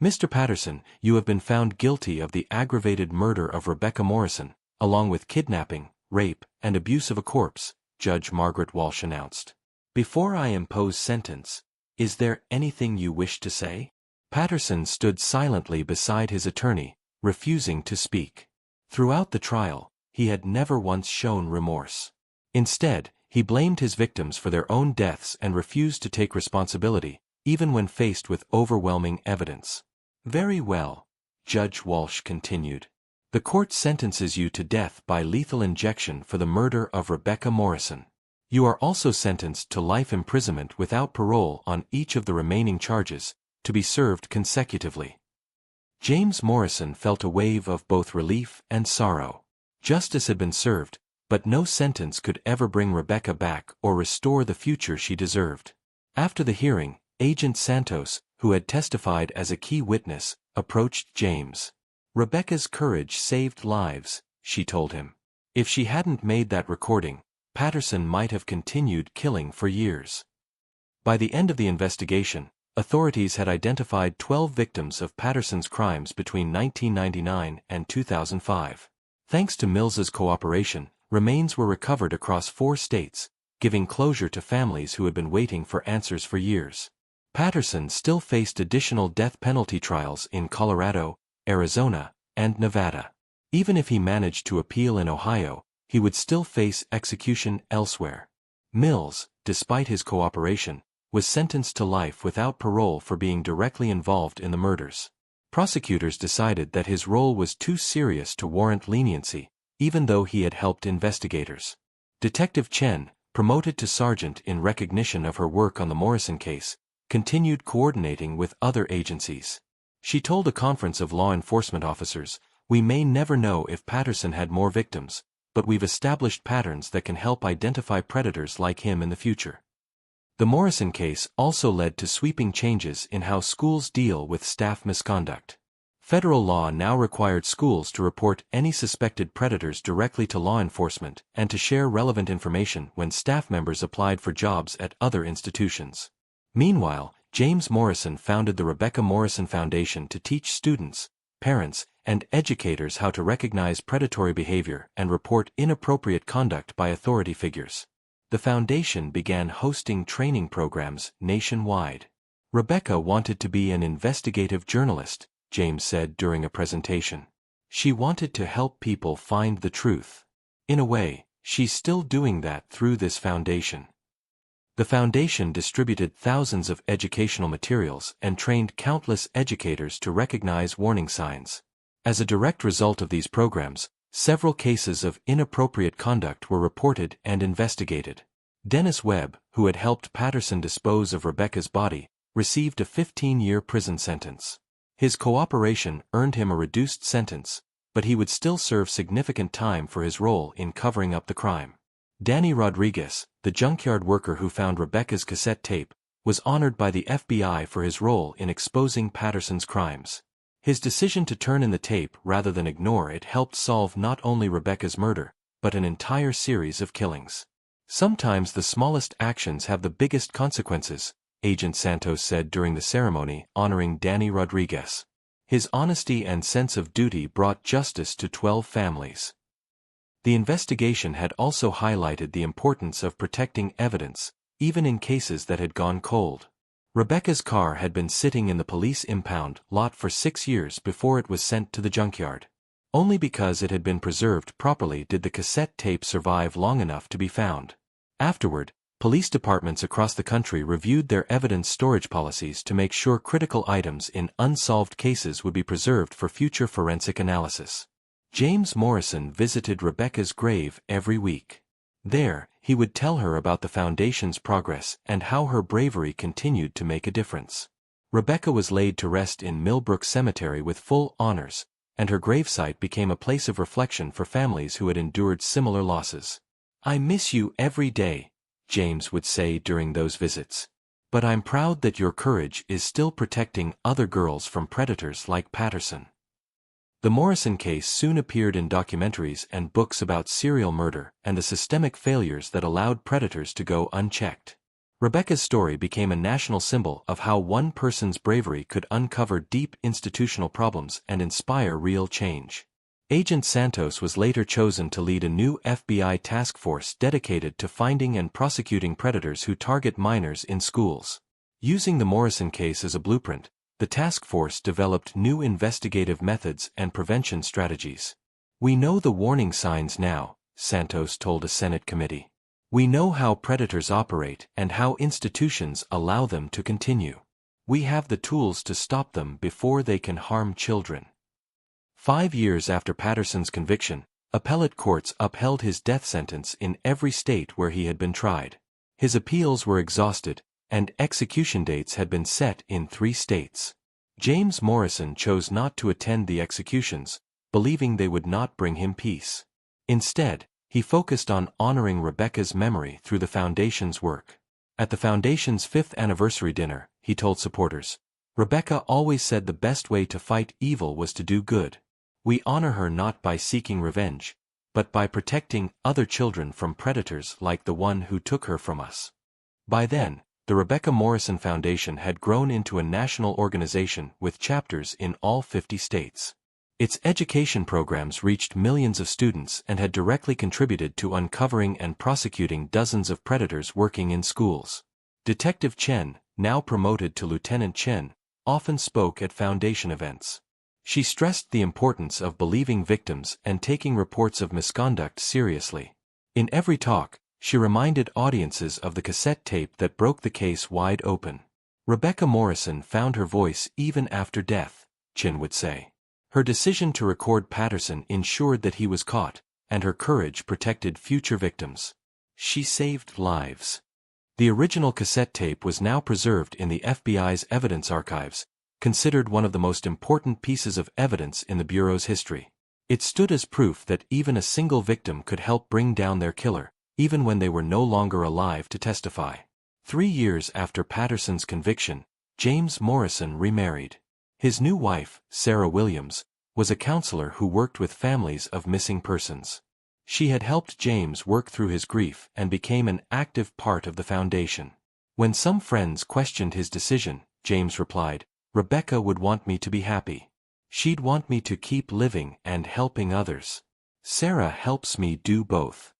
Mr. Patterson, you have been found guilty of the aggravated murder of Rebecca Morrison, along with kidnapping, rape, and abuse of a corpse, Judge Margaret Walsh announced. Before I impose sentence, is there anything you wish to say? Patterson stood silently beside his attorney, refusing to speak. Throughout the trial, he had never once shown remorse. Instead, he blamed his victims for their own deaths and refused to take responsibility, even when faced with overwhelming evidence. Very well, Judge Walsh continued. The court sentences you to death by lethal injection for the murder of Rebecca Morrison. You are also sentenced to life imprisonment without parole on each of the remaining charges, to be served consecutively. James Morrison felt a wave of both relief and sorrow. Justice had been served, but no sentence could ever bring Rebecca back or restore the future she deserved. After the hearing, Agent Santos, who had testified as a key witness, approached James. Rebecca's courage saved lives, she told him. If she hadn't made that recording, Patterson might have continued killing for years. By the end of the investigation, authorities had identified 12 victims of Patterson's crimes between 1999 and 2005. Thanks to Mills's cooperation, remains were recovered across 4 states, giving closure to families who had been waiting for answers for years. Patterson still faced additional death penalty trials in Colorado, Arizona, and Nevada. Even if he managed to appeal in Ohio, he would still face execution elsewhere. Mills, despite his cooperation, was sentenced to life without parole for being directly involved in the murders. Prosecutors decided that his role was too serious to warrant leniency, even though he had helped investigators. Detective Chen, promoted to sergeant in recognition of her work on the Morrison case, continued coordinating with other agencies. She told a conference of law enforcement officers, "We may never know if Patterson had more victims, but we've established patterns that can help identify predators like him in the future." The Morrison case also led to sweeping changes in how schools deal with staff misconduct. Federal law now required schools to report any suspected predators directly to law enforcement and to share relevant information when staff members applied for jobs at other institutions. Meanwhile, James Morrison founded the Rebecca Morrison Foundation to teach students, parents, and educators how to recognize predatory behavior and report inappropriate conduct by authority figures. The foundation began hosting training programs nationwide. Rebecca wanted to be an investigative journalist, James said during a presentation. She wanted to help people find the truth. In a way, she's still doing that through this foundation. The foundation distributed thousands of educational materials and trained countless educators to recognize warning signs. As a direct result of these programs, several cases of inappropriate conduct were reported and investigated. Dennis Webb, who had helped Patterson dispose of Rebecca's body, received a 15-year prison sentence. His cooperation earned him a reduced sentence, but he would still serve significant time for his role in covering up the crime. Danny Rodriguez, the junkyard worker who found Rebecca's cassette tape, was honored by the FBI for his role in exposing Patterson's crimes. His decision to turn in the tape rather than ignore it helped solve not only Rebecca's murder, but an entire series of killings. Sometimes the smallest actions have the biggest consequences, Agent Santos said during the ceremony honoring Danny Rodriguez. His honesty and sense of duty brought justice to 12 families. The investigation had also highlighted the importance of protecting evidence, even in cases that had gone cold. Rebecca's car had been sitting in the police impound lot for 6 years before it was sent to the junkyard. Only because it had been preserved properly did the cassette tape survive long enough to be found. Afterward, police departments across the country reviewed their evidence storage policies to make sure critical items in unsolved cases would be preserved for future forensic analysis. James Morrison visited Rebecca's grave every week. There, he would tell her about the Foundation's progress and how her bravery continued to make a difference. Rebecca was laid to rest in Millbrook Cemetery with full honors, and her gravesite became a place of reflection for families who had endured similar losses. "I miss you every day," James would say during those visits. "But I'm proud that your courage is still protecting other girls from predators like Patterson." The Morrison case soon appeared in documentaries and books about serial murder and the systemic failures that allowed predators to go unchecked. Rebecca's story became a national symbol of how one person's bravery could uncover deep institutional problems and inspire real change. Agent Santos was later chosen to lead a new FBI task force dedicated to finding and prosecuting predators who target minors in schools. Using the Morrison case as a blueprint, the task force developed new investigative methods and prevention strategies. "We know the warning signs now," Santos told a Senate committee. "We know how predators operate and how institutions allow them to continue. We have the tools to stop them before they can harm children." 5 years after Patterson's conviction, appellate courts upheld his death sentence in every state where he had been tried. His appeals were exhausted, and execution dates had been set in 3 states. James Morrison chose not to attend the executions, believing they would not bring him peace. Instead, he focused on honoring Rebecca's memory through the Foundation's work. At the Foundation's 5th anniversary dinner, he told supporters, "Rebecca always said the best way to fight evil was to do good. We honor her not by seeking revenge, but by protecting other children from predators like the one who took her from us." By then, the Rebecca Morrison Foundation had grown into a national organization with chapters in all 50 states. Its education programs reached millions of students and had directly contributed to uncovering and prosecuting dozens of predators working in schools. Detective Chen, now promoted to Lieutenant Chen, often spoke at Foundation events. She stressed the importance of believing victims and taking reports of misconduct seriously. In every talk, she reminded audiences of the cassette tape that broke the case wide open. "Rebecca Morrison found her voice even after death," Chin would say. "Her decision to record Patterson ensured that he was caught, and her courage protected future victims. She saved lives." The original cassette tape was now preserved in the FBI's evidence archives, considered one of the most important pieces of evidence in the Bureau's history. It stood as proof that even a single victim could help bring down their killer, even when they were no longer alive to testify. 3 years after Patterson's conviction, James Morrison remarried. His new wife, Sarah Williams, was a counselor who worked with families of missing persons. She had helped James work through his grief and became an active part of the foundation. When some friends questioned his decision, James replied, "Rebecca would want me to be happy. She'd want me to keep living and helping others. Sarah helps me do both."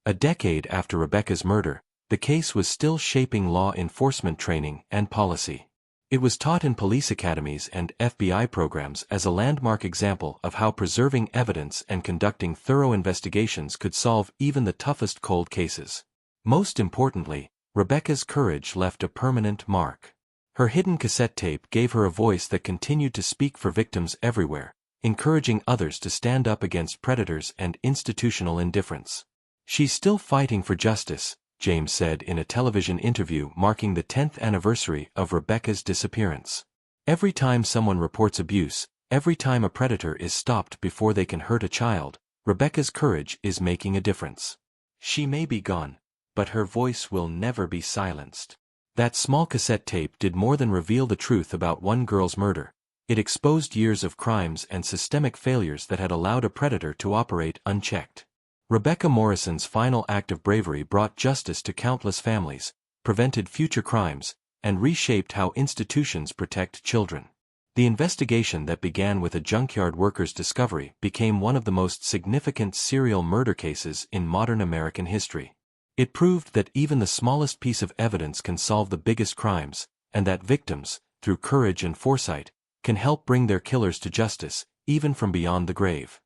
A decade after Rebecca's murder, the case was still shaping law enforcement training and policy. It was taught in police academies and FBI programs as a landmark example of how preserving evidence and conducting thorough investigations could solve even the toughest cold cases. Most importantly, Rebecca's courage left a permanent mark. Her hidden cassette tape gave her a voice that continued to speak for victims everywhere, encouraging others to stand up against predators and institutional indifference. "She's still fighting for justice," James said in a television interview marking the 10th anniversary of Rebecca's disappearance. "Every time someone reports abuse, every time a predator is stopped before they can hurt a child, Rebecca's courage is making a difference. She may be gone, but her voice will never be silenced." That small cassette tape did more than reveal the truth about one girl's murder. It exposed years of crimes and systemic failures that had allowed a predator to operate unchecked. Rebecca Morrison's final act of bravery brought justice to countless families, prevented future crimes, and reshaped how institutions protect children. The investigation that began with a junkyard worker's discovery became one of the most significant serial murder cases in modern American history. It proved that even the smallest piece of evidence can solve the biggest crimes, and that victims, through courage and foresight, can help bring their killers to justice, even from beyond the grave.